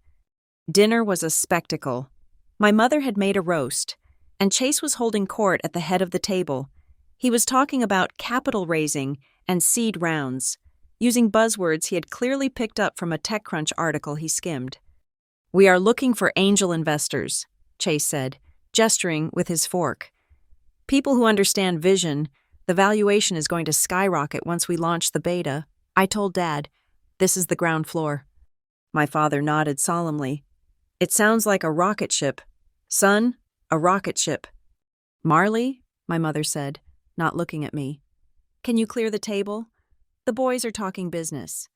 Dinner was a spectacle. My mother had made a roast, and Chase was holding court at the head of the table. He was talking about capital raising and seed rounds, using buzzwords he had clearly picked up from a TechCrunch article he skimmed. We are looking for angel investors, Chase said, gesturing with his fork. People who understand vision. The valuation is going to skyrocket once we launch the beta. I told Dad, this is the ground floor. My father nodded solemnly. It sounds like a rocket ship. Son, a rocket ship. Marley, my mother said, not looking at me. Can you clear the table? The boys are talking business.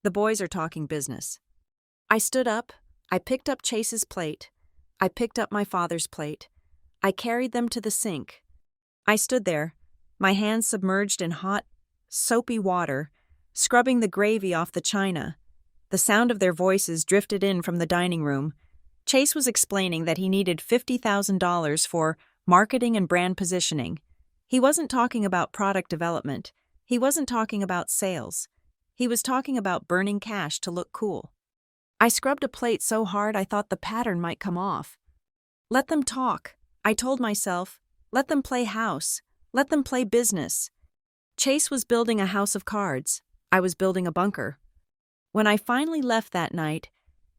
The boys are talking business. I stood up. I picked up Chase's plate. I picked up my father's plate. I carried them to the sink. I stood there, my hands submerged in hot, soapy water, scrubbing the gravy off the china. The sound of their voices drifted in from the dining room. Chase was explaining that he needed $50,000 for marketing and brand positioning. He wasn't talking about product development. He wasn't talking about sales. He was talking about burning cash to look cool. I scrubbed a plate so hard I thought the pattern might come off. Let them talk, I told myself. Let them play house. Let them play business. Chase was building a house of cards. I was building a bunker. When I finally left that night,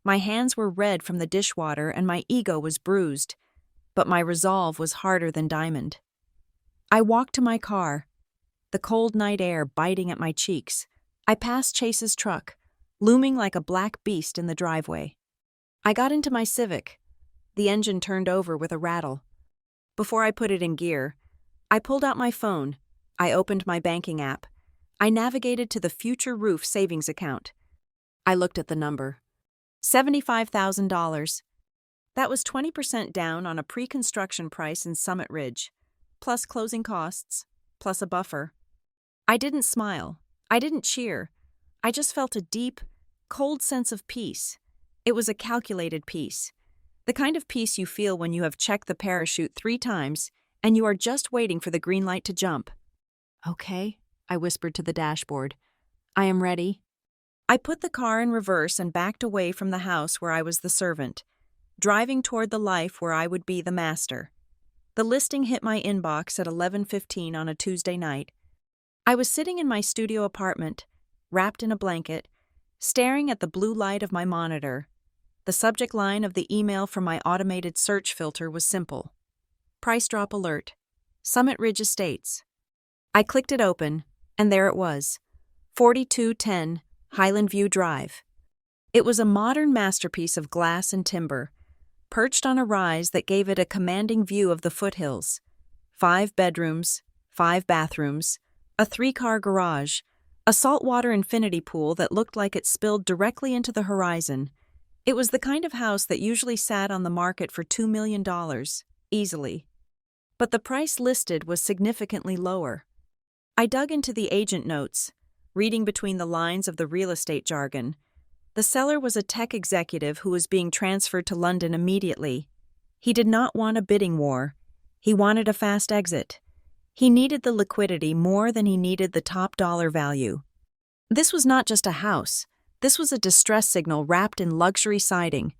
my hands were red from the dishwater and my ego was bruised, but my resolve was harder than diamond. I walked to my car, the cold night air biting at my cheeks. I passed Chase's truck, looming like a black beast in the driveway. I got into my Civic. The engine turned over with a rattle. Before I put it in gear, I pulled out my phone. I opened my banking app. I navigated to the Future Roof savings account. I looked at the number. $75,000. That was 20% down on a pre-construction price in Summit Ridge, plus closing costs, plus a buffer. I didn't smile. I didn't cheer. I just felt a deep, cold sense of peace. It was a calculated peace. The kind of peace you feel when you have checked the parachute 3 times and you are just waiting for the green light to jump. Okay, I whispered to the dashboard. I am ready. I put the car in reverse and backed away from the house where I was the servant, driving toward the life where I would be the master. The listing hit my inbox at 11:15 on a Tuesday night. I was sitting in my studio apartment, wrapped in a blanket, staring at the blue light of my monitor. The subject line of the email from my automated search filter was simple. Price drop alert. Summit Ridge Estates. I clicked it open, and there it was. 4210 Highland View Drive. It was a modern masterpiece of glass and timber, perched on a rise that gave it a commanding view of the foothills. 5 bedrooms, 5 bathrooms, a 3-car garage, a saltwater infinity pool that looked like it spilled directly into the horizon. It was the kind of house that usually sat on the market for $2 million. easily. But the price listed was significantly lower. I dug into the agent notes, reading between the lines of the real estate jargon. The seller was a tech executive who was being transferred to London immediately. He did not want a bidding war. He wanted a fast exit. He needed the liquidity more than he needed the top dollar value. This was not just a house. This was a distress signal wrapped in luxury siding.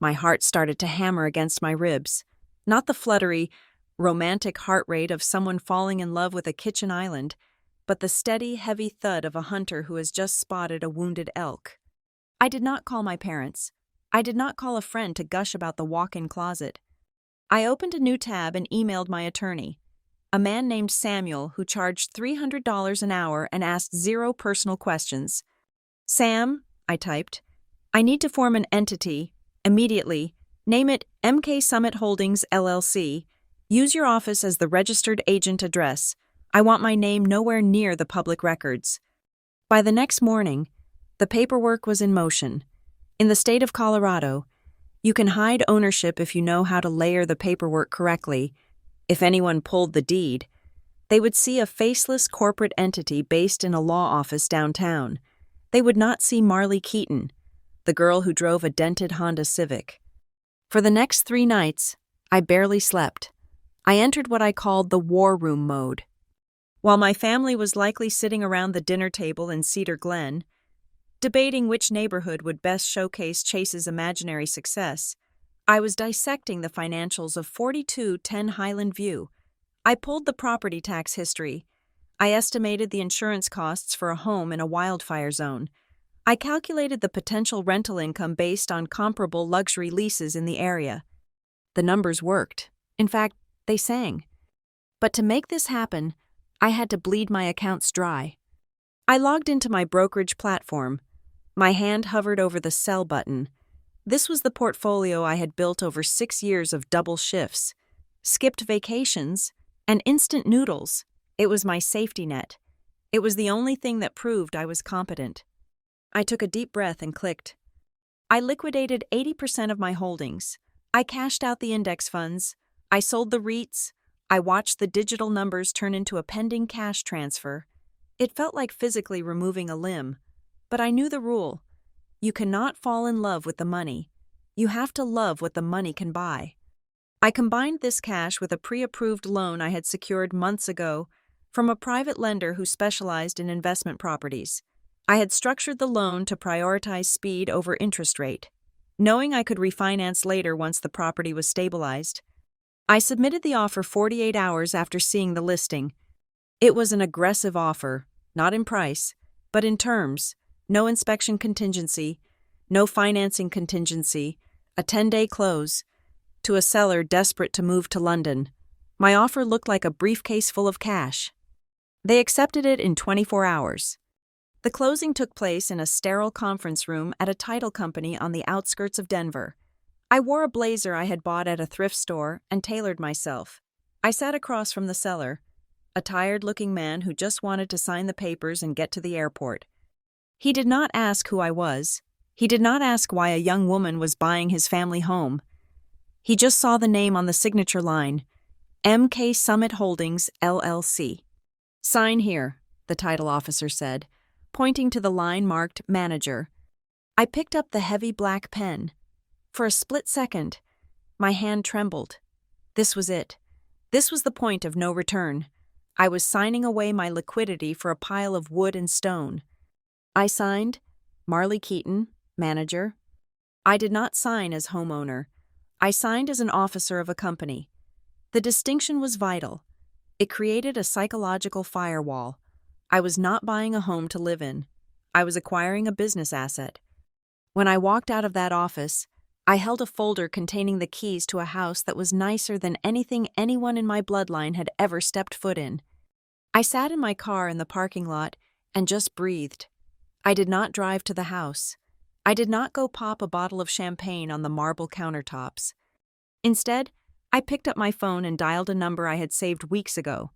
My heart started to hammer against my ribs. Not the fluttery, romantic heart rate of someone falling in love with a kitchen island, but the steady, heavy thud of a hunter who has just spotted a wounded elk. I did not call my parents. I did not call a friend to gush about the walk-in closet. I opened a new tab and emailed my attorney, a man named Samuel who charged $300 an hour and asked 0 personal questions. Sam, I typed, I need to form an entity, immediately. Name it MK Summit Holdings LLC. Use your office as the registered agent address. I want my name nowhere near the public records. By the next morning, the paperwork was in motion. In the state of Colorado, you can hide ownership if you know how to layer the paperwork correctly. If anyone pulled the deed, they would see a faceless corporate entity based in a law office downtown. They would not see Marley Keaton, the girl who drove a dented Honda Civic. For the next 3 nights, I barely slept. I entered what I called the war room mode. While my family was likely sitting around the dinner table in Cedar Glen, debating which neighborhood would best showcase Chase's imaginary success, I was dissecting the financials of 4210 Highland View. I pulled the property tax history. I estimated the insurance costs for a home in a wildfire zone. I calculated the potential rental income based on comparable luxury leases in the area. The numbers worked. In fact, they sang. But to make this happen, I had to bleed my accounts dry. I logged into my brokerage platform. My hand hovered over the sell button. This was the portfolio I had built over 6 years of double shifts, skipped vacations, and instant noodles. It was my safety net. It was the only thing that proved I was competent. I took a deep breath and clicked. I liquidated 80% of my holdings. I cashed out the index funds. I sold the REITs. I watched the digital numbers turn into a pending cash transfer. It felt like physically removing a limb. But I knew the rule. You cannot fall in love with the money. You have to love what the money can buy. I combined this cash with a pre-approved loan I had secured months ago from a private lender who specialized in investment properties. I had structured the loan to prioritize speed over interest rate, knowing I could refinance later once the property was stabilized. I submitted the offer 48 hours after seeing the listing. It was an aggressive offer, not in price, but in terms. No inspection contingency, no financing contingency, a 10-day close. To a seller desperate to move to London, my offer looked like a briefcase full of cash. They accepted it in 24 hours. The closing took place in a sterile conference room at a title company on the outskirts of Denver. I wore a blazer I had bought at a thrift store and tailored myself. I sat across from the seller, a tired-looking man who just wanted to sign the papers and get to the airport. He did not ask who I was. He did not ask why a young woman was buying his family home. He just saw the name on the signature line, MK Summit Holdings, LLC. Sign here, the title officer said, pointing to the line marked Manager. I picked up the heavy black pen. For a split second, my hand trembled. This was it. This was the point of no return. I was signing away my liquidity for a pile of wood and stone. I signed, Marley Keaton, manager. I did not sign as homeowner. I signed as an officer of a company. The distinction was vital. It created a psychological firewall. I was not buying a home to live in. I was acquiring a business asset. When I walked out of that office, I held a folder containing the keys to a house that was nicer than anything anyone in my bloodline had ever stepped foot in. I sat in my car in the parking lot and just breathed. I did not drive to the house. I did not go pop a bottle of champagne on the marble countertops. Instead, I picked up my phone and dialed a number I had saved weeks ago.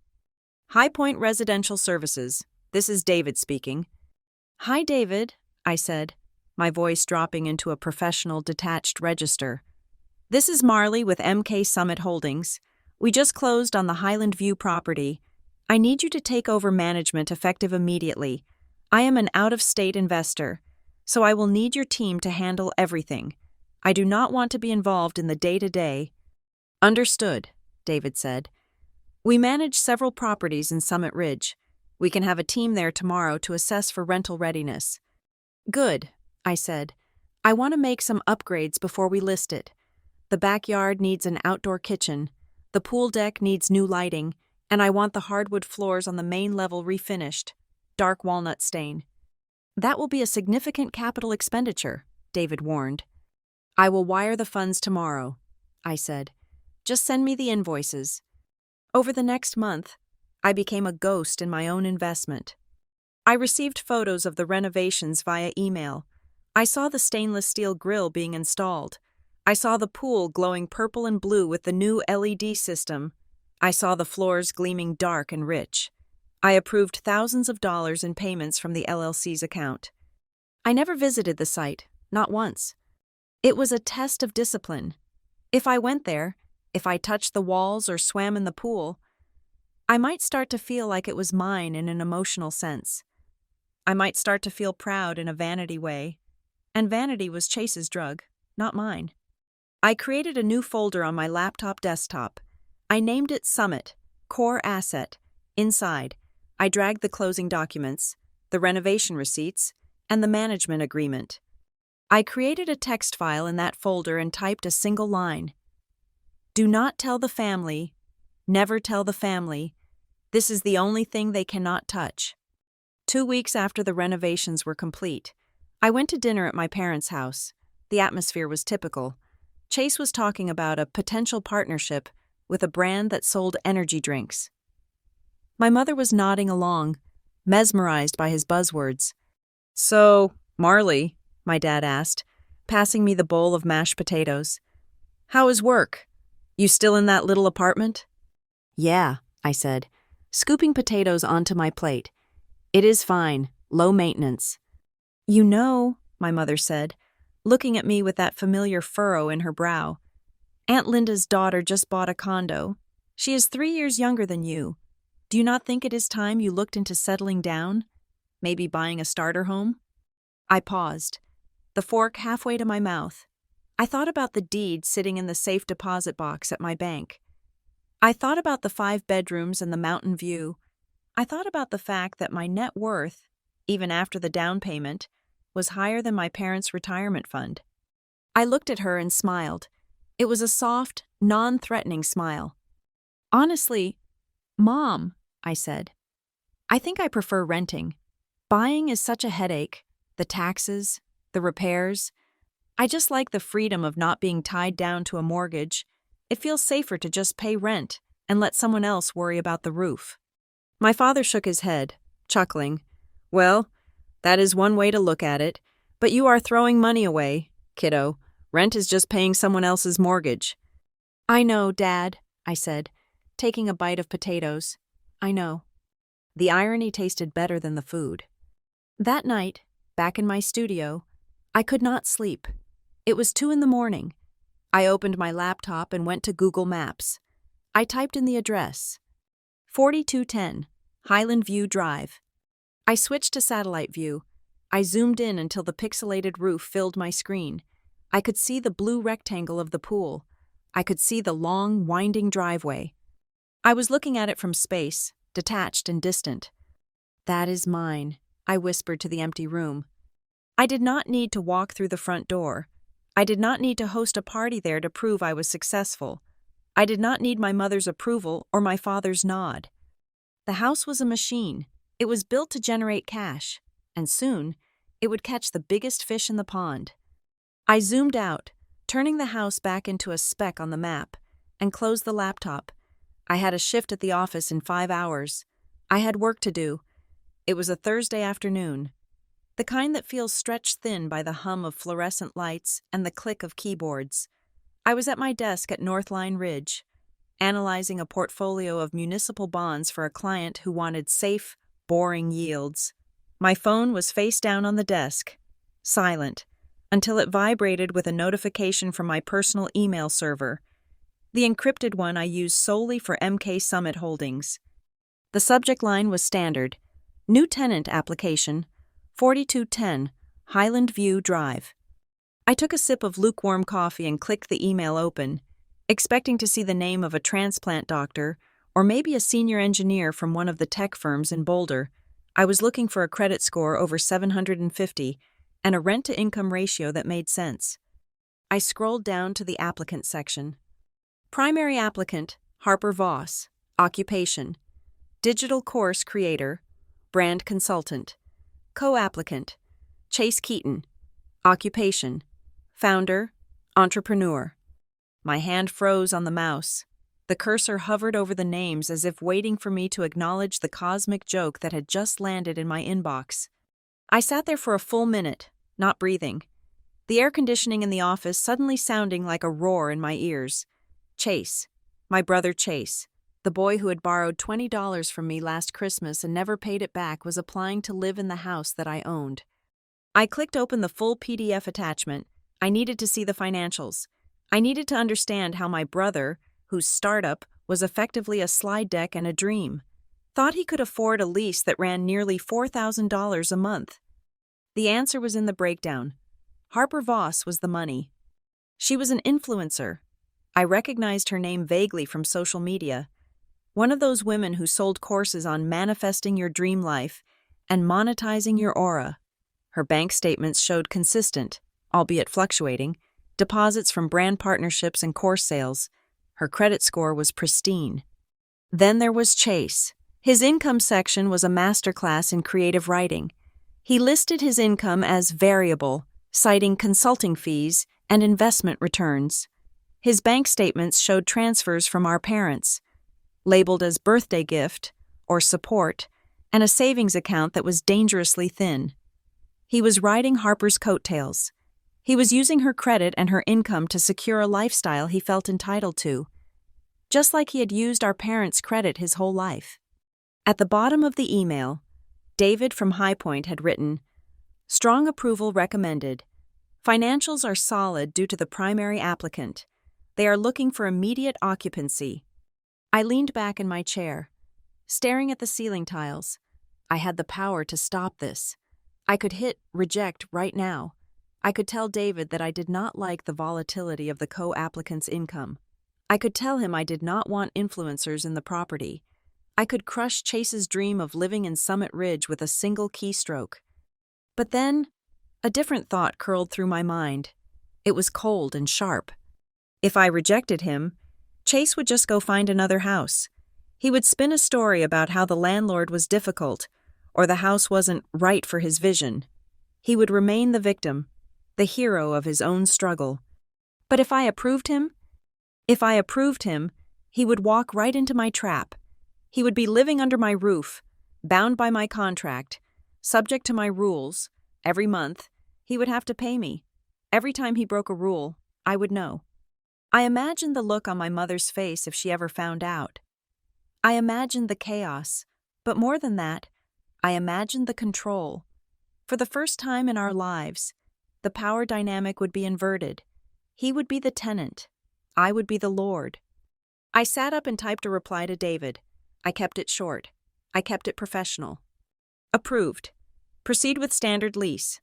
High Point Residential Services. This is David speaking. Hi, David, I said, my voice dropping into a professional, detached register. This is Marley with MK Summit Holdings. We just closed on the Highland View property. I need you to take over management effective immediately. I am an out-of-state investor, so I will need your team to handle everything. I do not want to be involved in the day-to-day. Understood, David said. We manage several properties in Summit Ridge. We can have a team there tomorrow to assess for rental readiness. Good, I said. I want to make some upgrades before we list it. The backyard needs an outdoor kitchen. The pool deck needs new lighting, and I want the hardwood floors on the main level refinished. Dark walnut stain. That will be a significant capital expenditure, David warned. I will wire the funds tomorrow, I said. Just send me the invoices. Over the next month, I became a ghost in my own investment. I received photos of the renovations via email. I saw the stainless steel grill being installed. I saw the pool glowing purple and blue with the new LED system. I saw the floors gleaming dark and rich. I approved thousands of dollars in payments from the LLC's account. I never visited the site, not once. It was a test of discipline. If I went there, if I touched the walls or swam in the pool, I might start to feel like it was mine in an emotional sense. I might start to feel proud in a vanity way, and vanity was Chase's drug, not mine. I created a new folder on my laptop desktop. I named it Summit, Core Asset. Inside, I dragged the closing documents, the renovation receipts, and the management agreement. I created a text file in that folder and typed a single line. Do not tell the family. Never tell the family. This is the only thing they cannot touch. 2 weeks after the renovations were complete, I went to dinner at my parents' house. The atmosphere was typical. Chase was talking about a potential partnership with a brand that sold energy drinks. My mother was nodding along, mesmerized by his buzzwords. So, Marley, my dad asked, passing me the bowl of mashed potatoes. How is work? You still in that little apartment? Yeah, I said, scooping potatoes onto my plate. It is fine, low maintenance. You know, my mother said, looking at me with that familiar furrow in her brow. Aunt Linda's daughter just bought a condo. She is 3 years younger than you. Do you not think it is time you looked into settling down? Maybe buying a starter home? I paused, the fork halfway to my mouth. I thought about the deed sitting in the safe deposit box at my bank. I thought about the 5 bedrooms and the mountain view. I thought about the fact that my net worth, even after the down payment, was higher than my parents' retirement fund. I looked at her and smiled. It was a soft, non-threatening smile. Honestly, Mom, I said, I think I prefer renting. Buying is such a headache. The taxes, the repairs. I just like the freedom of not being tied down to a mortgage. It feels safer to just pay rent and let someone else worry about the roof. My father shook his head, chuckling. Well, that is one way to look at it, but you are throwing money away, kiddo. Rent is just paying someone else's mortgage. I know, Dad, I said, taking a bite of potatoes. I know. The irony tasted better than the food. That night, back in my studio, I could not sleep. It was 2 a.m. I opened my laptop and went to Google Maps. I typed in the address. 4210, Highland View Drive. I switched to satellite view. I zoomed in until the pixelated roof filled my screen. I could see the blue rectangle of the pool. I could see the long, winding driveway. I was looking at it from space, detached and distant. That is mine, I whispered to the empty room. I did not need to walk through the front door. I did not need to host a party there to prove I was successful. I did not need my mother's approval or my father's nod. The house was a machine. It was built to generate cash, and soon it would catch the biggest fish in the pond. I zoomed out, turning the house back into a speck on the map, and closed the laptop. I had a shift at the office in 5 hours. I had work to do. It was a Thursday afternoon, the kind that feels stretched thin by the hum of fluorescent lights and the click of keyboards. I was at my desk at Northline Ridge, analyzing a portfolio of municipal bonds for a client who wanted safe, boring yields. My phone was face down on the desk, silent. until it vibrated with a notification from my personal email server, the encrypted one I use solely for MK Summit Holdings. The subject line was standard: New tenant application, 4210 Highland View Drive. I took a sip of lukewarm coffee and clicked the email open, expecting to see the name of a transplant doctor or maybe a senior engineer from one of the tech firms in Boulder. I was looking for a credit score over 750 and a rent-to-income ratio that made sense. I scrolled down to the applicant section. Primary applicant, Harper Voss. Occupation, digital course creator, brand consultant. Co-applicant, Chase Keaton. Occupation, founder, entrepreneur. My hand froze on the mouse. The cursor hovered over the names as if waiting for me to acknowledge the cosmic joke that had just landed in my inbox. I sat there for a full minute, not breathing. The air conditioning in the office suddenly sounding like a roar in my ears. Chase, my brother Chase, the boy who had borrowed $20 from me last Christmas and never paid it back, was applying to live in the house that I owned. I clicked open the full PDF attachment. I needed to see the financials. I needed to understand how my brother, whose startup was effectively a slide deck and a dream, thought he could afford a lease that ran nearly $4,000 a month. The answer was in the breakdown. Harper Voss was the money. She was an influencer. I recognized her name vaguely from social media. One of those women who sold courses on manifesting your dream life and monetizing your aura. Her bank statements showed consistent, albeit fluctuating, deposits from brand partnerships and course sales. Her credit score was pristine. Then there was Chase. His income section was a masterclass in creative writing. He listed his income as variable, citing consulting fees and investment returns. His bank statements showed transfers from our parents, labeled as birthday gift or support, and a savings account that was dangerously thin. He was riding Harper's coattails. He was using her credit and her income to secure a lifestyle he felt entitled to, just like he had used our parents' credit his whole life. At the bottom of the email, David from High Point had written, "Strong approval recommended. Financials are solid due to the primary applicant. They are looking for immediate occupancy." I leaned back in my chair, staring at the ceiling tiles. I had the power to stop this. I could hit reject right now. I could tell David that I did not like the volatility of the co-applicant's income. I could tell him I did not want influencers in the property. I could crush Chase's dream of living in Summit Ridge with a single keystroke. But then, a different thought curled through my mind. It was cold and sharp. If I rejected him, Chase would just go find another house. He would spin a story about how the landlord was difficult, or the house wasn't right for his vision. He would remain the victim, the hero of his own struggle. But if I approved him, he would walk right into my trap. He would be living under my roof, bound by my contract, subject to my rules. Every month, he would have to pay me. Every time he broke a rule, I would know. I imagined the look on my mother's face if she ever found out. I imagined the chaos, but more than that, I imagined the control. For the first time in our lives, the power dynamic would be inverted. He would be the tenant. I would be the lord. I sat up and typed a reply to David. I kept it short. I kept it professional. Approved. Proceed with standard lease.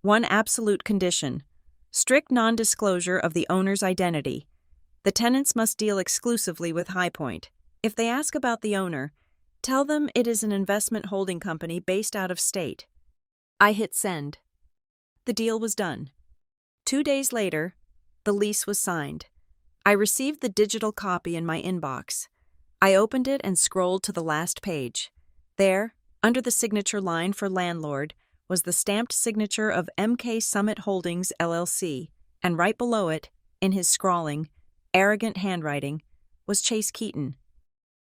One absolute condition: strict non-disclosure of the owner's identity. The tenants must deal exclusively with High Point. If they ask about the owner, tell them it is an investment holding company based out of state. I hit send. The deal was done. 2 days later, the lease was signed. I received the digital copy in my inbox. I opened it and scrolled to the last page. There, under the signature line for landlord, was the stamped signature of MK Summit Holdings, LLC, and right below it, in his scrawling, arrogant handwriting, was Chase Keaton.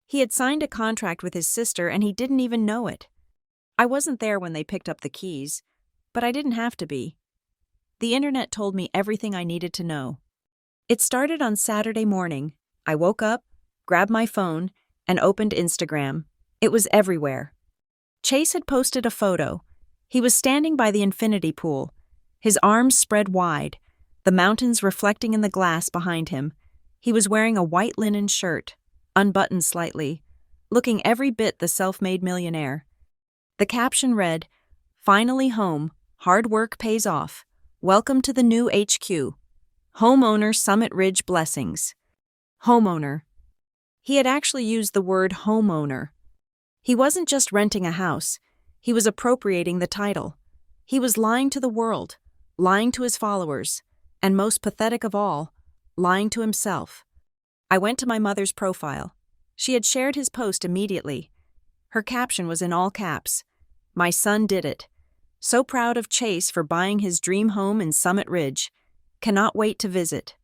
He had signed a contract with his sister and he didn't even know it. I wasn't there when they picked up the keys, but I didn't have to be. The internet told me everything I needed to know. It started on Saturday morning. I woke up, grabbed my phone, and opened Instagram. It was everywhere. Chase had posted a photo. He was standing by the infinity pool, His arms spread wide, the mountains reflecting in the glass behind him. He was wearing a white linen shirt, unbuttoned slightly, looking every bit the self-made millionaire. The caption read, "Finally home, hard work pays off. Welcome to the new HQ. Homeowner Summit Ridge blessings." Homeowner. He had actually used the word homeowner. He wasn't just renting a house, he was appropriating the title. He was lying to the world, lying to his followers, and most pathetic of all, lying to himself. I went to my mother's profile. She had shared his post immediately. Her caption was in all caps. "My son did it. So proud of Chase for buying his dream home in Summit Ridge. Cannot wait to visit."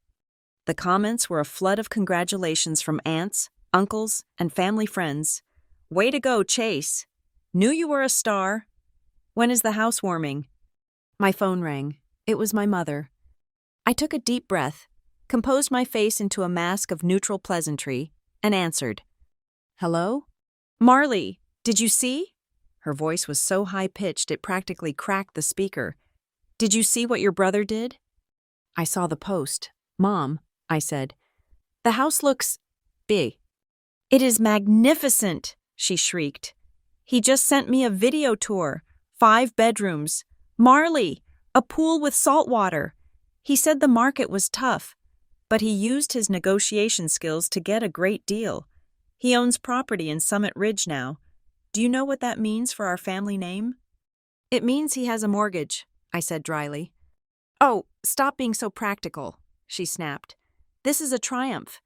The comments were a flood of congratulations from aunts, uncles, and family friends. "Way to go, Chase. Knew you were a star. When is the housewarming?" My phone rang. It was my mother. I took a deep breath, composed my face into a mask of neutral pleasantry, and answered. "Hello? Marley, did you see?" Her voice was so high-pitched it practically cracked the speaker. "Did you see what your brother did?" "I saw the post. Mom," I said. "The house looks big." "It is magnificent," she shrieked. "He just sent me a video tour. 5 bedrooms. Marley, a pool with salt water. He said the market was tough, but he used his negotiation skills to get a great deal. He owns property in Summit Ridge now. Do you know what that means for our family name?" "It means he has a mortgage," I said dryly. "Oh, stop being so practical," she snapped. "This is a triumph.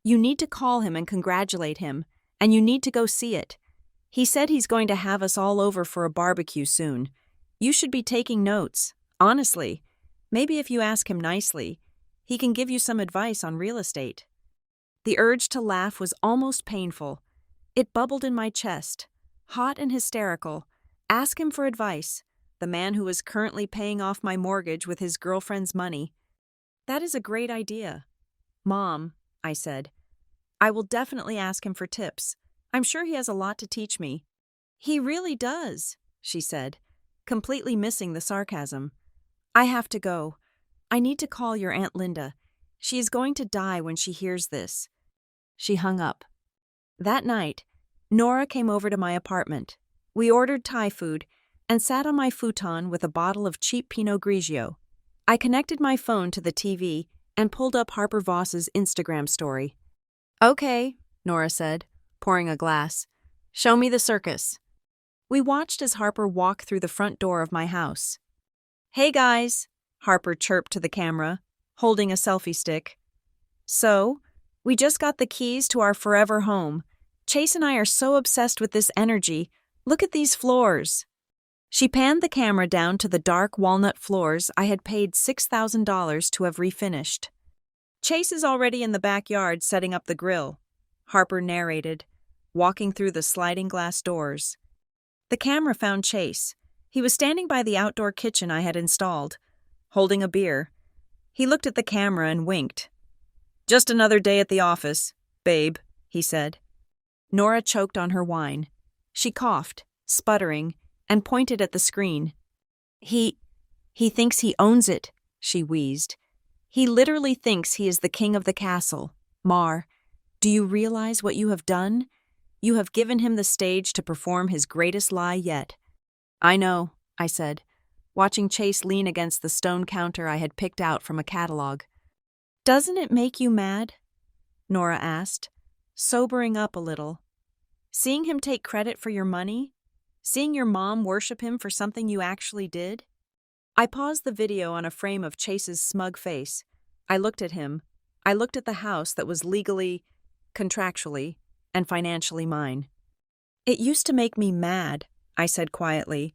You need to call him and congratulate him, and you need to go see it. He said he's going to have us all over for a barbecue soon. You should be taking notes, honestly. Maybe if you ask him nicely, he can give you some advice on real estate." The urge to laugh was almost painful. It bubbled in my chest, hot and hysterical. Ask him for advice, the man who is currently paying off my mortgage with his girlfriend's money. "That is a great idea, Mom," I said. "I will definitely ask him for tips. I'm sure he has a lot to teach me." "He really does," she said, completely missing the sarcasm. "I have to go. I need to call your Aunt Linda. She is going to die when she hears this." She hung up. That night, Nora came over to my apartment. We ordered Thai food and sat on my futon with a bottle of cheap Pinot Grigio. I connected my phone to the TV and pulled up Harper Voss's Instagram story. "Okay," Nora said, pouring a glass. "Show me the circus." We watched as Harper walked through the front door of my house. "Hey guys," Harper chirped to the camera, holding a selfie stick. "So, we just got the keys to our forever home. Chase and I are so obsessed with this energy. Look at these floors." She panned the camera down to the dark walnut floors I had paid $6,000 to have refinished. "Chase is already in the backyard setting up the grill," Harper narrated, walking through the sliding glass doors. The camera found Chase. He was standing by the outdoor kitchen I had installed, holding a beer. He looked at the camera and winked. "Just another day at the office, babe," he said. Nora choked on her wine. She coughed, sputtering, and pointed at the screen. He thinks he owns it," she wheezed. "He literally thinks he is the king of the castle. Mar, do you realize what you have done? You have given him the stage to perform his greatest lie yet." "I know," I said, watching Chase lean against the stone counter I had picked out from a catalog. "Doesn't it make you mad?" Nora asked, sobering up a little. "Seeing him take credit for your money? Seeing your mom worship him for something you actually did?" I paused the video on a frame of Chase's smug face. I looked at him. I looked at the house that was legally, contractually, and financially mine. "It used to make me mad," I said quietly.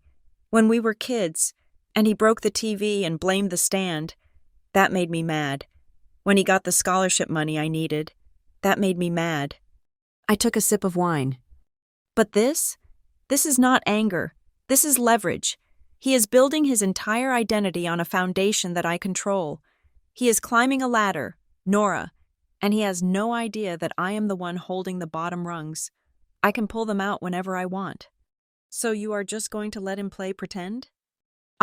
"When we were kids, and he broke the TV and blamed the stand. That made me mad. When he got the scholarship money I needed. That made me mad." I took a sip of wine. "But this is not anger. This is leverage. He is building his entire identity on a foundation that I control. He is climbing a ladder, Nora, and he has no idea that I am the one holding the bottom rungs. I can pull them out whenever I want." "So you are just going to let him play pretend?"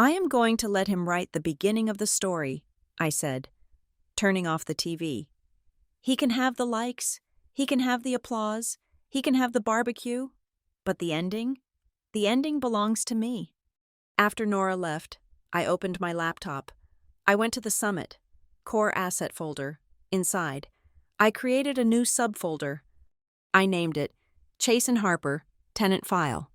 I am going to let him write the beginning of the story, I said, turning off the TV. He can have the likes, he can have the applause, he can have the barbecue, but the ending? The ending belongs to me. After Nora left, I opened my laptop. I went to the Summit, Core Asset folder. Inside, I created a new subfolder. I named it Chase and Harper, Tenant File.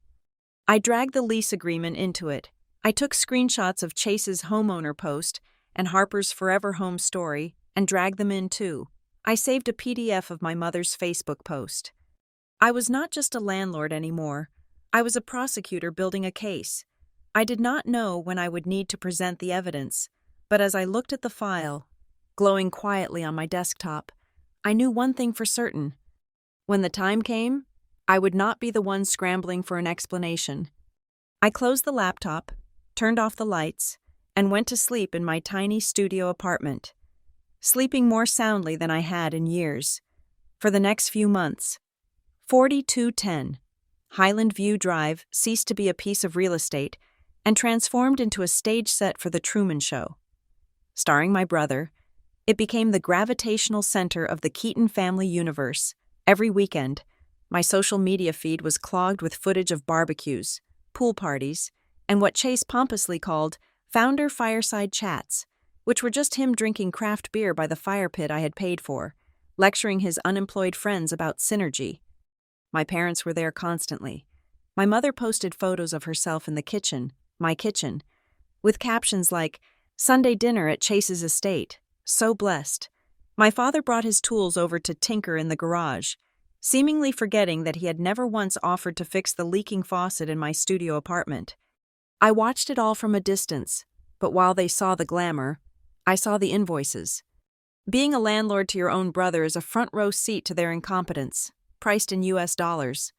I dragged the lease agreement into it. I took screenshots of Chase's homeowner post and Harper's Forever Home story and dragged them in too. I saved a PDF of my mother's Facebook post. I was not just a landlord anymore. I was a prosecutor building a case. I did not know when I would need to present the evidence, but as I looked at the file, glowing quietly on my desktop, I knew one thing for certain. When the time came, I would not be the one scrambling for an explanation. I closed the laptop, turned off the lights, and went to sleep in my tiny studio apartment, sleeping more soundly than I had in years. For the next few months, 4210 Highland View Drive ceased to be a piece of real estate and transformed into a stage set for The Truman Show. Starring my brother, it became the gravitational center of the Keaton family universe. Every weekend, my social media feed was clogged with footage of barbecues, pool parties, and what Chase pompously called founder fireside chats, which were just him drinking craft beer by the fire pit I had paid for, lecturing his unemployed friends about synergy. My parents were there constantly. My mother posted photos of herself in the kitchen, my kitchen, with captions like, "Sunday dinner at Chase's estate. So blessed." My father brought his tools over to tinker in the garage, seemingly forgetting that he had never once offered to fix the leaking faucet in my studio apartment. I watched it all from a distance, but while they saw the glamour, I saw the invoices. Being a landlord to your own brother is a front-row seat to their incompetence, priced in US dollars.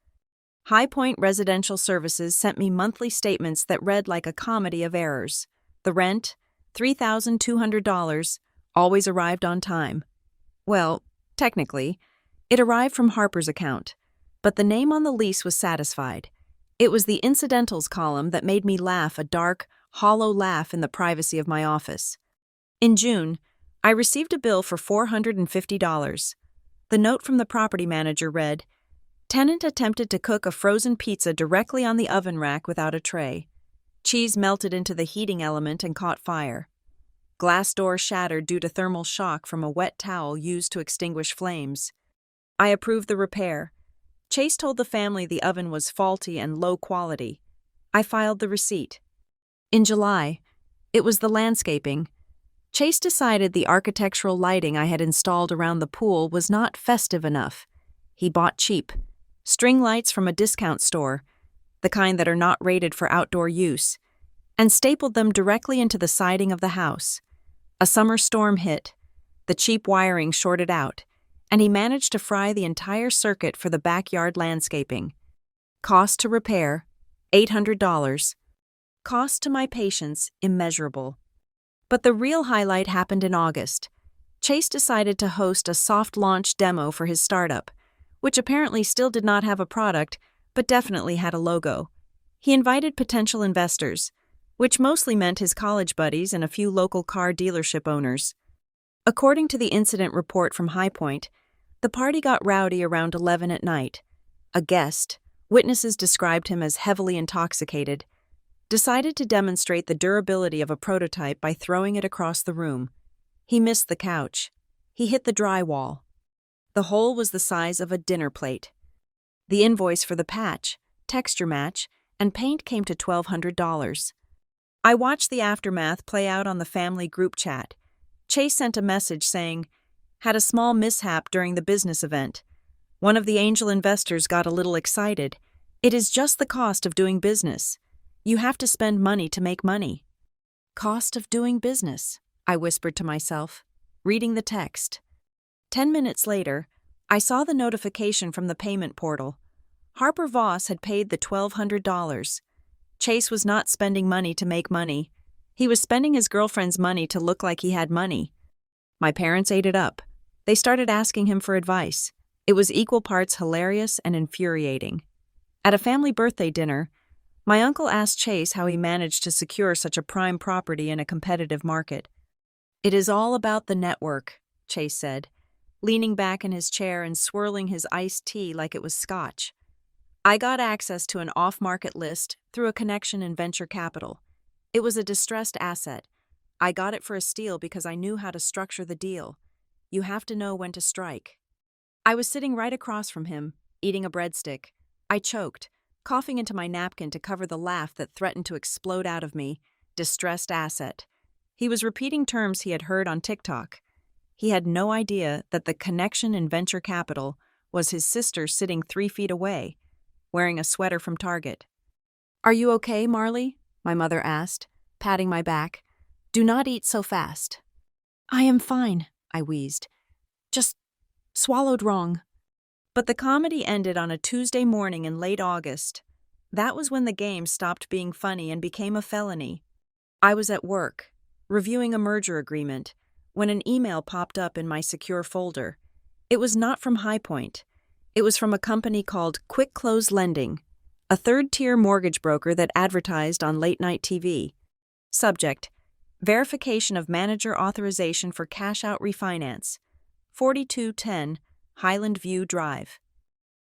High Point Residential Services sent me monthly statements that read like a comedy of errors. The rent, $3,200, always arrived on time. Well, technically, it arrived from Harper's account, but the name on the lease was satisfied. It was the incidentals column that made me laugh a dark, hollow laugh in the privacy of my office. In June, I received a bill for $450. The note from the property manager read, "Tenant attempted to cook a frozen pizza directly on the oven rack without a tray. Cheese melted into the heating element and caught fire. Glass door shattered due to thermal shock from a wet towel used to extinguish flames. I approved the repair. Chase told the family the oven was faulty and low quality. I filed the receipt. In July, it was the landscaping. Chase decided the architectural lighting I had installed around the pool was not festive enough. He bought cheap string lights from a discount store, the kind that are not rated for outdoor use, and stapled them directly into the siding of the house. A summer storm hit. The cheap wiring shorted out, and he managed to fry the entire circuit for the backyard landscaping. Cost to repair, $800. Cost to my patients, immeasurable. But the real highlight happened in August. Chase decided to host a soft launch demo for his startup, which apparently still did not have a product, but definitely had a logo. He invited potential investors, which mostly meant his college buddies and a few local car dealership owners. According to the incident report from High Point, the party got rowdy around 11 at night. A guest, witnesses described him as heavily intoxicated, decided to demonstrate the durability of a prototype by throwing it across the room. He missed the couch. He hit the drywall. The hole was the size of a dinner plate. The invoice for the patch, texture match, and paint came to $1,200. I watched the aftermath play out on the family group chat. Chase sent a message saying, "Had a small mishap during the business event. One of the angel investors got a little excited. It is just the cost of doing business. You have to spend money to make money." Cost of doing business, I whispered to myself, reading the text. 10 minutes later, I saw the notification from the payment portal. Harper Voss had paid the $1,200. Chase was not spending money to make money. He was spending his girlfriend's money to look like he had money. My parents ate it up. They started asking him for advice. It was equal parts hilarious and infuriating. At a family birthday dinner, My uncle asked Chase how he managed to secure such a prime property in a competitive market. "It is all about the network," Chase said, leaning back in his chair and swirling his iced tea like it was scotch. "I got access to an off-market list through a connection in venture capital. It was a distressed asset. I got it for a steal because I knew how to structure the deal. You have to know when to strike." I was sitting right across from him, eating a breadstick. I choked, coughing into my napkin to cover the laugh that threatened to explode out of me. Distressed asset. He was repeating terms he had heard on TikTok. He had no idea that the connection in venture capital was his sister sitting 3 feet away, wearing a sweater from Target. "Are you okay, Marley?" my mother asked, patting my back. "Do not eat so fast." "I am fine," I wheezed. "Just swallowed wrong." But the comedy ended on a Tuesday morning in late August. That was when the game stopped being funny and became a felony. I was at work, reviewing a merger agreement, when an email popped up in my secure folder. It was not from High Point. It was from a company called Quick Close Lending, a third-tier mortgage broker that advertised on late-night TV. Subject: Verification of manager authorization for cash-out refinance. 4210 Highland View Drive.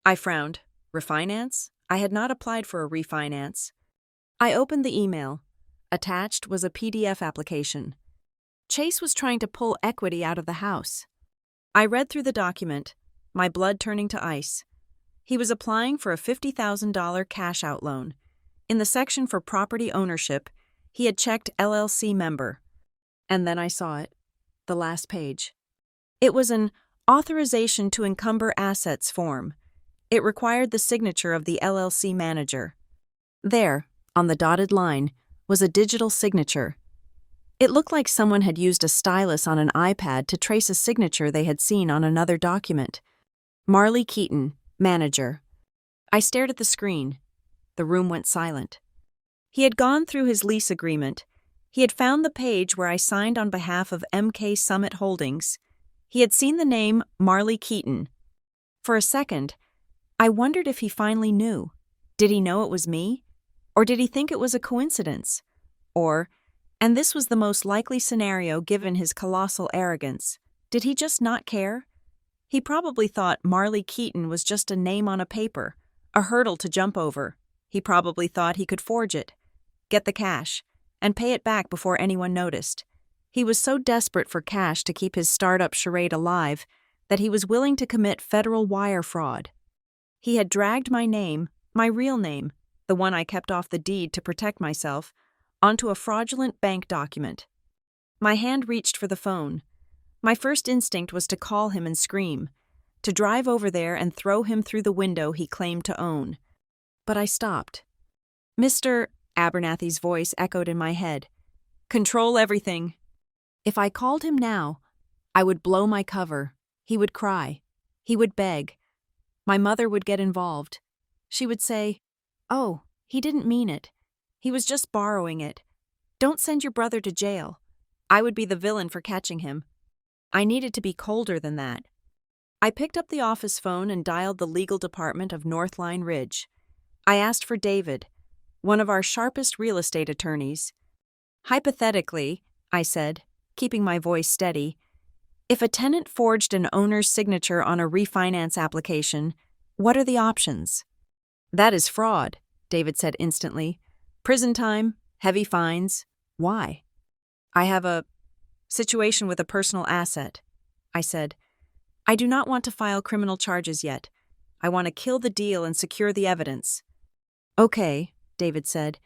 I frowned. Refinance? I had not applied for a refinance. I opened the email. Attached was a PDF application. Chase was trying to pull equity out of the house. I read through the document, my blood turning to ice. He was applying for a $50,000 cash-out loan. In the section for property ownership, he had checked LLC member. And then I saw it, the last page. It was an authorization to encumber assets form. It required the signature of the LLC manager. There, on the dotted line, was a digital signature. It looked like someone had used a stylus on an iPad to trace a signature they had seen on another document. Marley Keaton, manager. I stared at the screen. The room went silent. He had gone through his lease agreement. He had found the page where I signed on behalf of MK Summit Holdings. He had seen the name Marley Keaton. For a second, I wondered if he finally knew. Did he know it was me? Or did he think it was a coincidence? Or, and this was the most likely scenario given his colossal arrogance, did he just not care? He probably thought Marley Keaton was just a name on a paper, a hurdle to jump over. He probably thought he could forge it, get the cash, and pay it back before anyone noticed. He was so desperate for cash to keep his startup charade alive that he was willing to commit federal wire fraud. He had dragged my name, my real name, the one I kept off the deed to protect myself, onto a fraudulent bank document. My hand reached for the phone. My first instinct was to call him and scream, to drive over there and throw him through the window he claimed to own. But I stopped. "Mr. Abernathy's voice echoed in my head. "Control everything." If I called him now, I would blow my cover. He would cry. He would beg. My mother would get involved. She would say, "Oh, he didn't mean it. He was just borrowing it. Don't send your brother to jail." I would be the villain for catching him. I needed to be colder than that. I picked up the office phone and dialed the legal department of Northline Ridge. I asked for David, one of our sharpest real estate attorneys. "Hypothetically," I said, keeping my voice steady, "if a tenant forged an owner's signature on a refinance application, what are the options?" "That is fraud," David said instantly. "Prison time, heavy fines. Why?" "I have a situation with a personal asset," I said. "I do not want to file criminal charges yet. I want to kill the deal and secure the evidence." "Okay," David said.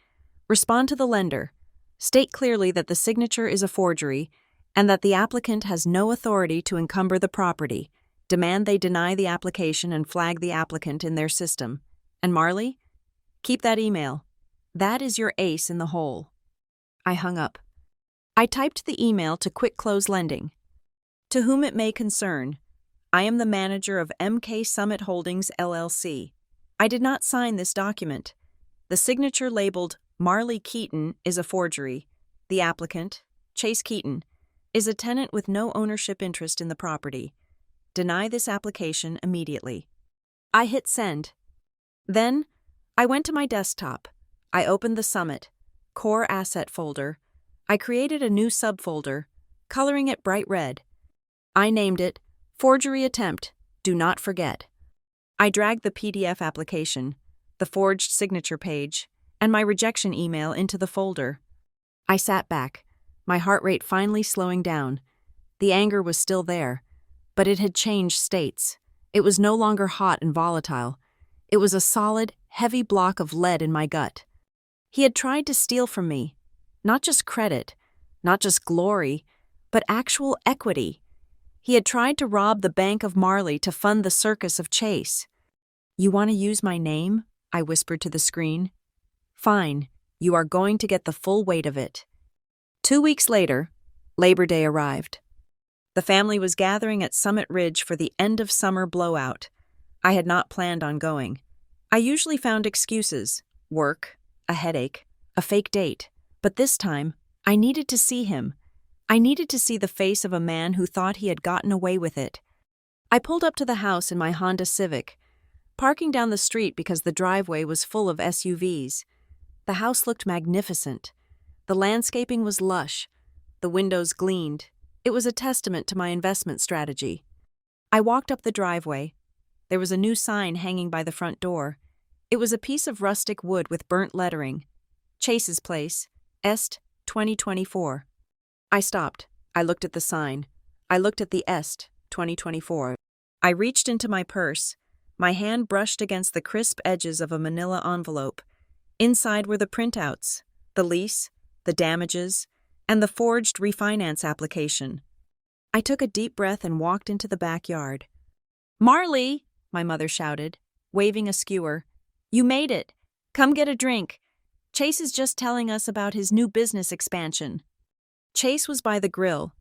"Respond to the lender. State clearly that the signature is a forgery and that the applicant has no authority to encumber the property. Demand they deny the application and flag the applicant in their system. And Marley, keep that email. That is your ace in the hole." I hung up. I typed the email to Quick Close Lending. "To whom it may concern, I am the manager of MK Summit Holdings, LLC. I did not sign this document. The signature labeled Marley Keaton is a forgery. The applicant, Chase Keaton, is a tenant with no ownership interest in the property. Deny this application immediately." I hit send. Then, I went to my desktop. I opened the Summit, Core Asset folder. I created a new subfolder, coloring it bright red. I named it Forgery Attempt, Do Not Forget. I dragged the PDF application, the forged signature page, and my rejection email into the folder. I sat back, my heart rate finally slowing down. The anger was still there, but it had changed states. It was no longer hot and volatile. It was a solid, heavy block of lead in my gut. He had tried to steal from me, not just credit, not just glory, but actual equity. He had tried to rob the Bank of Marley to fund the circus of Chase. "You want to use my name?" I whispered to the screen. "Fine, you are going to get the full weight of it." 2 weeks later, Labor Day arrived. The family was gathering at Summit Ridge for the end-of-summer blowout. I had not planned on going. I usually found excuses: work, a headache, a fake date. But this time, I needed to see him. I needed to see the face of a man who thought he had gotten away with it. I pulled up to the house in my Honda Civic, parking down the street because the driveway was full of SUVs. The house looked magnificent. The landscaping was lush. The windows gleamed. It was a testament to my investment strategy. I walked up the driveway. There was a new sign hanging by the front door. It was a piece of rustic wood with burnt lettering. Chase's Place, Est, 2024. I stopped. I looked at the sign. I looked at the Est, 2024. I reached into my purse. My hand brushed against the crisp edges of a manila envelope. Inside were the printouts, the lease, the damages, and the forged refinance application. I took a deep breath and walked into the backyard. "Marley," my mother shouted, waving a skewer. "You made it. Come get a drink. Chase is just telling us about his new business expansion." Chase was by the grill,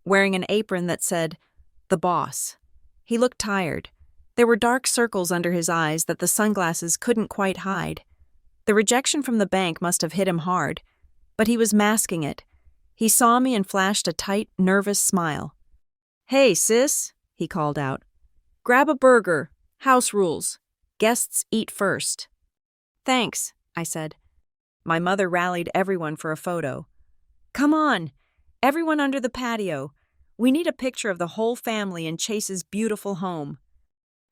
wearing an apron that said, "The Boss." He looked tired. There were dark circles under his eyes that the sunglasses couldn't quite hide. The rejection from the bank must have hit him hard, but he was masking it. He saw me and flashed a tight, nervous smile. "Hey, sis," he called out. "Grab a burger. House rules. Guests eat first." "Thanks," I said. My mother rallied everyone for a photo. "Come on, everyone under the patio. We need a picture of the whole family in Chase's beautiful home."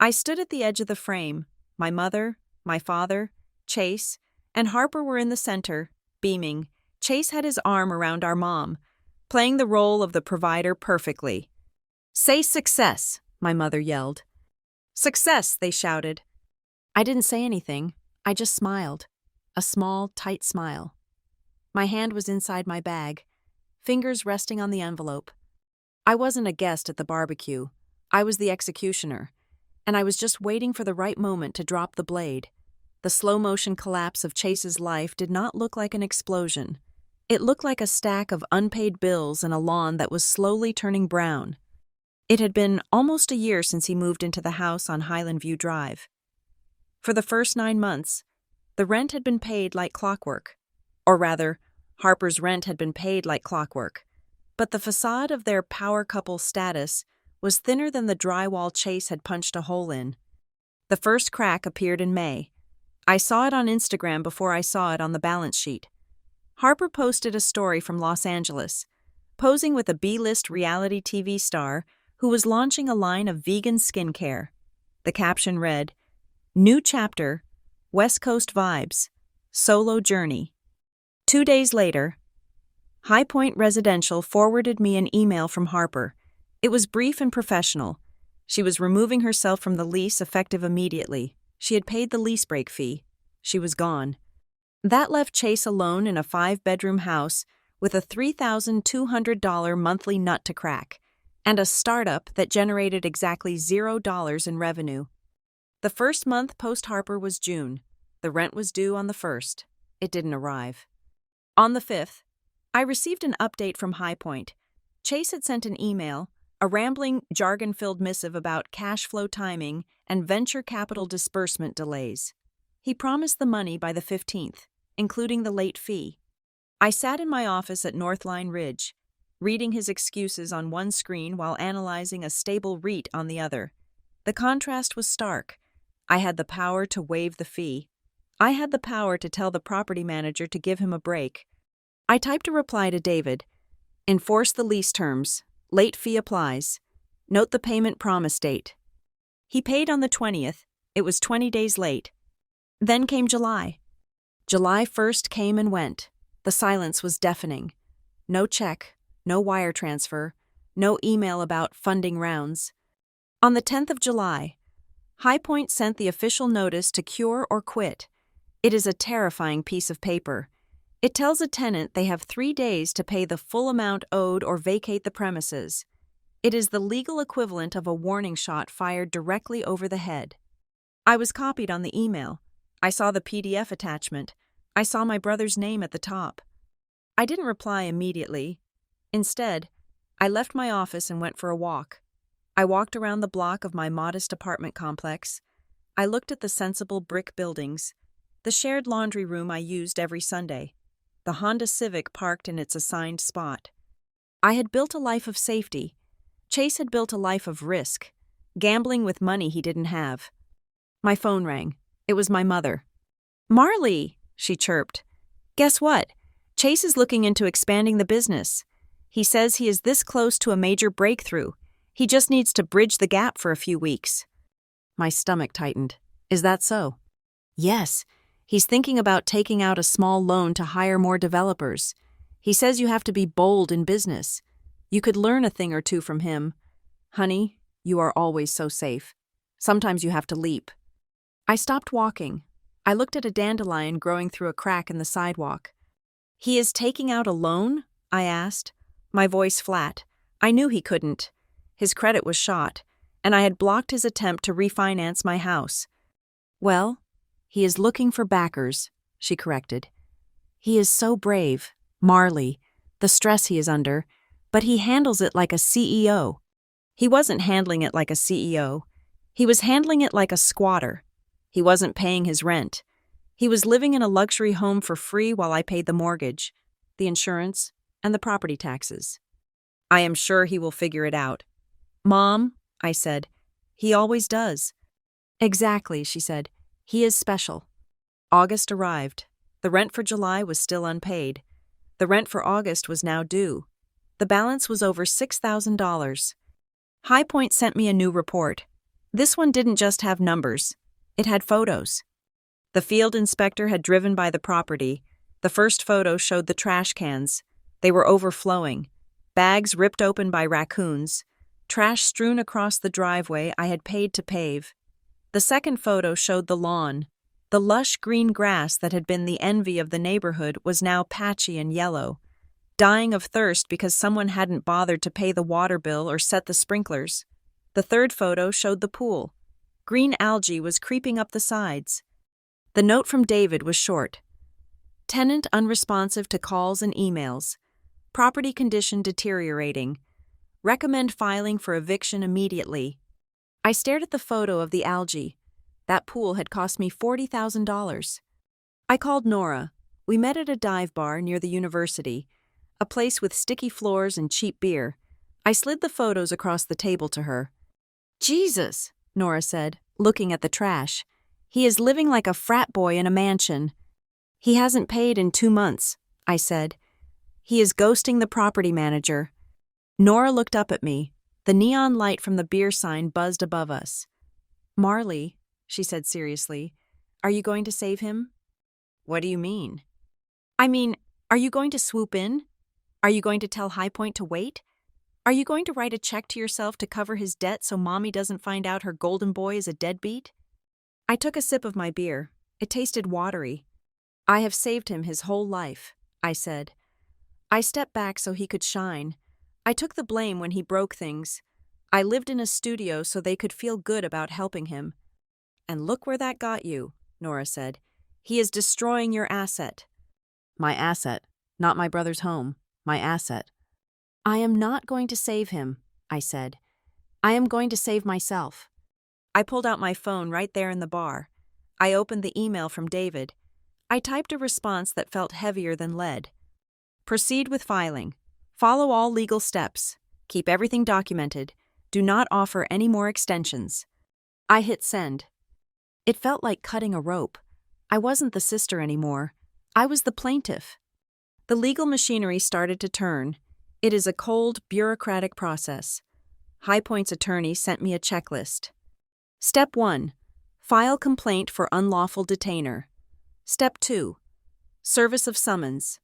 I stood at the edge of the frame. My mother, my father, Chase, and Harper were in the center, beaming. Chase had his arm around our mom, playing the role of the provider perfectly. "Say success," my mother yelled. "Success," they shouted. I didn't say anything. I just smiled. A small, tight smile. My hand was inside my bag, fingers resting on the envelope. I wasn't a guest at the barbecue. I was the executioner, and I was just waiting for the right moment to drop the blade. The slow-motion collapse of Chase's life did not look like an explosion. It looked like a stack of unpaid bills and a lawn that was slowly turning brown. It had been almost a year since he moved into the house on Highland View Drive. For the first 9 months, the rent had been paid like clockwork. Or rather, Harper's rent had been paid like clockwork. But the facade of their power couple status was thinner than the drywall Chase had punched a hole in. The first crack appeared in May. I saw it on Instagram before I saw it on the balance sheet. Harper posted a story from Los Angeles, posing with a B-list reality TV star who was launching a line of vegan skincare. The caption read, "New chapter, West Coast vibes, solo journey." 2 days later, High Point Residential forwarded me an email from Harper. It was brief and professional. She was removing herself from the lease effective immediately. She had paid the lease break fee. She was gone. That left Chase alone in a 5-bedroom house with a $3,200 monthly nut to crack and a startup that generated exactly $0 in revenue. The first month post-Harper was June. The rent was due on the 1st. It didn't arrive. On the 5th, I received an update from High Point. Chase had sent an email, a rambling, jargon-filled missive about cash flow timing and venture capital disbursement delays. He promised the money by the 15th, including the late fee. I sat in my office at Northline Ridge, reading his excuses on one screen while analyzing a stable REIT on the other. The contrast was stark. I had the power to waive the fee. I had the power to tell the property manager to give him a break. I typed a reply to David. Enforce the lease terms. Late fee applies. Note the payment promise date. He paid on the 20th. It was 20 days late. Then came July. July 1st came and went. The silence was deafening. No check, no wire transfer, no email about funding rounds. On the 10th of July, High Point sent the official notice to cure or quit. It is a terrifying piece of paper. It tells a tenant they have 3 days to pay the full amount owed or vacate the premises. It is the legal equivalent of a warning shot fired directly over the head. I was copied on the email. I saw the PDF attachment. I saw my brother's name at the top. I didn't reply immediately. Instead, I left my office and went for a walk. I walked around the block of my modest apartment complex. I looked at the sensible brick buildings, the shared laundry room I used every Sunday, the Honda Civic parked in its assigned spot. I had built a life of safety. Chase had built a life of risk, gambling with money he didn't have. My phone rang. It was my mother. "Marley," she chirped. "Guess what? Chase is looking into expanding the business. He says he is this close to a major breakthrough. He just needs to bridge the gap for a few weeks." My stomach tightened. "Is that so?" "Yes. He's thinking about taking out a small loan to hire more developers. He says you have to be bold in business. You could learn a thing or two from him. Honey, you are always so safe. Sometimes you have to leap." I stopped walking. I looked at a dandelion growing through a crack in the sidewalk. "He is taking out a loan?" I asked, my voice flat. I knew he couldn't. His credit was shot, and I had blocked his attempt to refinance my house. "Well, he is looking for backers," she corrected. "He is so brave, Marley, the stress he is under, but he handles it like a CEO." He wasn't handling it like a CEO. He was handling it like a squatter. He wasn't paying his rent. He was living in a luxury home for free while I paid the mortgage, the insurance, and the property taxes. "I am sure he will figure it out." "Mom," I said, "he always does." "Exactly," she said. "He is special." August arrived. The rent for July was still unpaid. The rent for August was now due. The balance was over $6,000. High Point sent me a new report. This one didn't just have numbers. It had photos. The field inspector had driven by the property. The first photo showed the trash cans. They were overflowing. Bags ripped open by raccoons. Trash strewn across the driveway I had paid to pave. The second photo showed the lawn. The lush green grass that had been the envy of the neighborhood was now patchy and yellow, dying of thirst because someone hadn't bothered to pay the water bill or set the sprinklers. The third photo showed the pool. Green algae was creeping up the sides. The note from David was short. "Tenant unresponsive to calls and emails. Property condition deteriorating. Recommend filing for eviction immediately." I stared at the photo of the algae. That pool had cost me $40,000. I called Nora. We met at a dive bar near the university, a place with sticky floors and cheap beer. I slid the photos across the table to her. "Jesus," Nora said, looking at the trash. "He is living like a frat boy in a mansion." "He hasn't paid in 2 months," I said. "He is ghosting the property manager." Nora looked up at me. The neon light from the beer sign buzzed above us. "Marley," she said seriously, "are you going to save him?" "What do you mean?" "I mean, are you going to swoop in? Are you going to tell High Point to wait? Are you going to write a check to yourself to cover his debt so Mommy doesn't find out her golden boy is a deadbeat?" I took a sip of my beer. It tasted watery. "I have saved him his whole life," I said. I stepped back so he could shine. I took the blame when he broke things. I lived in a studio so they could feel good about helping him. "And look where that got you," Nora said. "He is destroying your asset." "My asset, not my brother's home. My asset." "I am not going to save him," I said. "I am going to save myself." I pulled out my phone right there in the bar. I opened the email from David. I typed a response that felt heavier than lead. "Proceed with filing. Follow all legal steps. Keep everything documented. Do not offer any more extensions." I hit send. It felt like cutting a rope. I wasn't the sister anymore. I was the plaintiff. The legal machinery started to turn. It is a cold, bureaucratic process. High Point's attorney sent me a checklist. Step 1. File complaint for unlawful detainer. Step 2. Service of summons.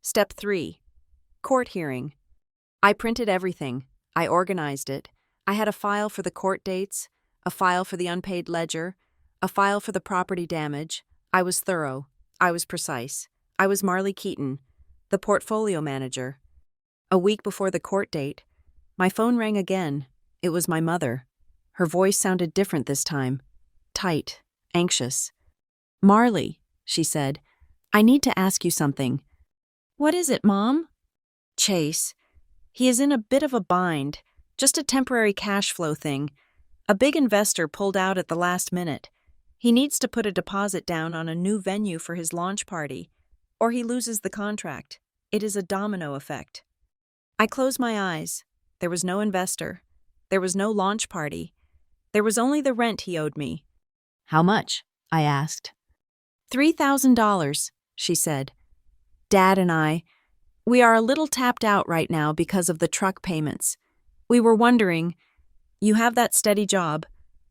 Step 3. Court hearing. I printed everything. I organized it. I had a file for the court dates, a file for the unpaid ledger, a file for the property damage. I was thorough. I was precise. I was Marley Keaton, the portfolio manager. A week before the court date, my phone rang again. It was my mother. Her voice sounded different this time. Tight, anxious. "Marley," she said, "I need to ask you something." "What is it, Mom?" "Chase. He is in a bit of a bind, just a temporary cash flow thing. A big investor pulled out at the last minute. He needs to put a deposit down on a new venue for his launch party, or he loses the contract. It is a domino effect." I closed my eyes. There was no investor. There was no launch party. There was only the rent he owed me. "How much?" I asked. $3,000, she said. "Dad and we are a little tapped out right now because of the truck payments. We were wondering, you have that steady job.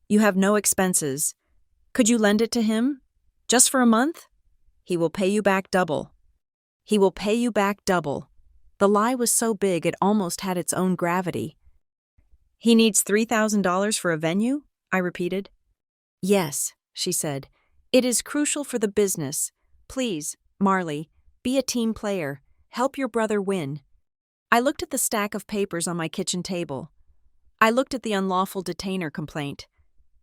You have no expenses. Could you lend it to him? Just for a month? He will pay you back double." He will pay you back double. The lie was so big it almost had its own gravity. "He needs $3,000 for a venue?" I repeated. "Yes," she said. "It is crucial for the business. Please, Marley, be a team player. Help your brother win." I looked at the stack of papers on my kitchen table. I looked at the unlawful detainer complaint.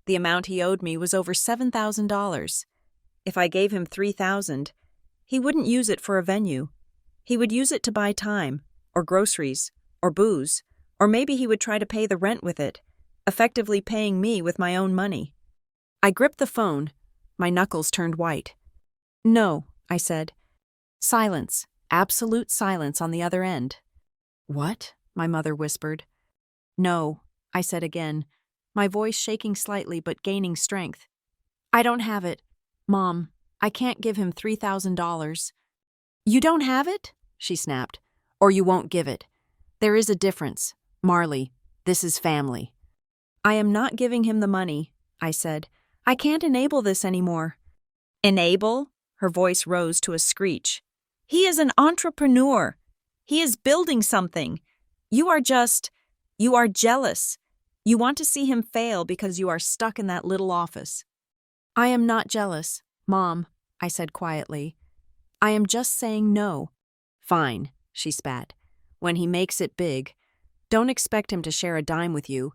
The amount he owed me was over $7,000. If I gave him $3,000, he wouldn't use it for a venue. He would use it to buy time, or groceries, or booze, or maybe he would try to pay the rent with it, effectively paying me with my own money. I gripped the phone. My knuckles turned white. "No," I said. Silence, absolute silence on the other end. "What?" my mother whispered. "No," I said again, my voice shaking slightly but gaining strength. "I don't have it. Mom, I can't give him $3,000. "You don't have it?" she snapped. "Or you won't give it. There is a difference. Marley, this is family." "I am not giving him the money," I said. "I can't enable this anymore." "Enable?" Her voice rose to a screech. "He is an entrepreneur. He is building something. You are jealous. You want to see him fail because you are stuck in that little office." "I am not jealous, Mom," I said quietly. "I am just saying no." "Fine," she spat. "When he makes it big, don't expect him to share a dime with you.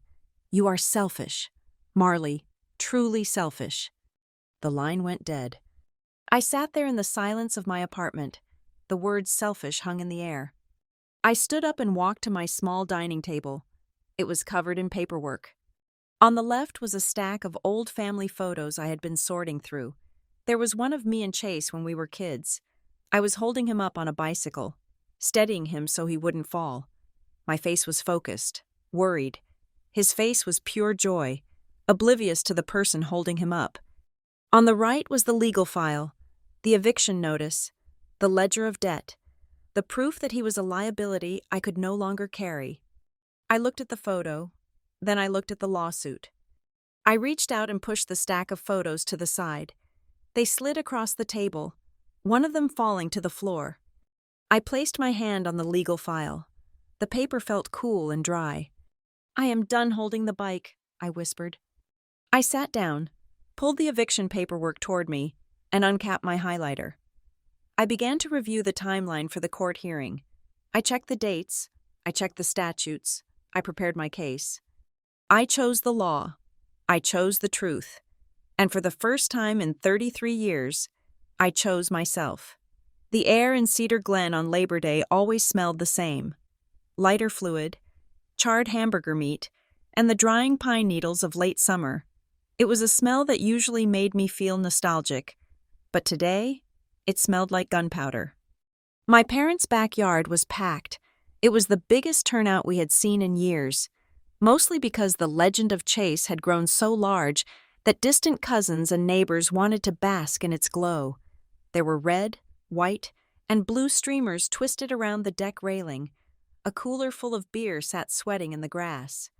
You are selfish. Marley, truly selfish." The line went dead. I sat there in the silence of my apartment. The word selfish hung in the air. I stood up and walked to my small dining table. It was covered in paperwork. On the left was a stack of old family photos I had been sorting through. There was one of me and Chase when we were kids. I was holding him up on a bicycle, steadying him so he wouldn't fall. My face was focused, worried. His face was pure joy, oblivious to the person holding him up. On the right was the legal file, the eviction notice, the ledger of debt, the proof that he was a liability I could no longer carry. I looked at the photo, then I looked at the lawsuit. I reached out and pushed the stack of photos to the side. They slid across the table, one of them falling to the floor. I placed my hand on the legal file. The paper felt cool and dry. "I am done holding the bike," I whispered. I sat down, pulled the eviction paperwork toward me, and uncapped my highlighter. I began to review the timeline for the court hearing. I checked the dates. I checked the statutes. I prepared my case. I chose the law. I chose the truth. And for the first time in 33 years, I chose myself. The air in Cedar Glen on Labor Day always smelled the same. Lighter fluid, charred hamburger meat, and the drying pine needles of late summer. It was a smell that usually made me feel nostalgic, but today, it smelled like gunpowder. My parents' backyard was packed. It was the biggest turnout we had seen in years, mostly because the legend of Chase had grown so large that distant cousins and neighbors wanted to bask in its glow. There were red, white, and blue streamers twisted around the deck railing. A cooler full of beer sat sweating in the grass.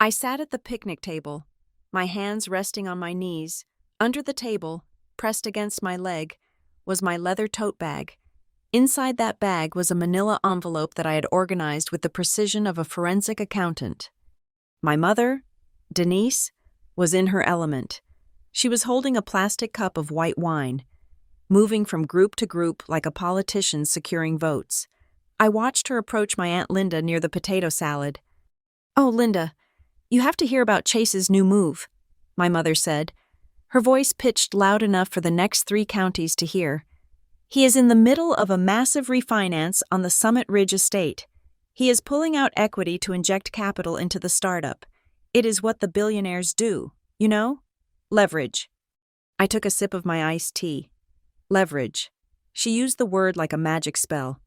I sat at the picnic table, my hands resting on my knees. Under the table, pressed against my leg, was my leather tote bag. Inside that bag was a manila envelope that I had organized with the precision of a forensic accountant. My mother, Denise, was in her element. She was holding a plastic cup of white wine, moving from group to group like a politician securing votes. I watched her approach my Aunt Linda near the potato salad. "Oh, Linda, you have to hear about Chase's new move," my mother said, her voice pitched loud enough for the next 3 counties to hear. "He is in the middle of a massive refinance on the Summit Ridge estate. He is pulling out equity to inject capital into the startup. It is what the billionaires do, you know? Leverage." I took a sip of my iced tea. Leverage. She used the word like a magic spell.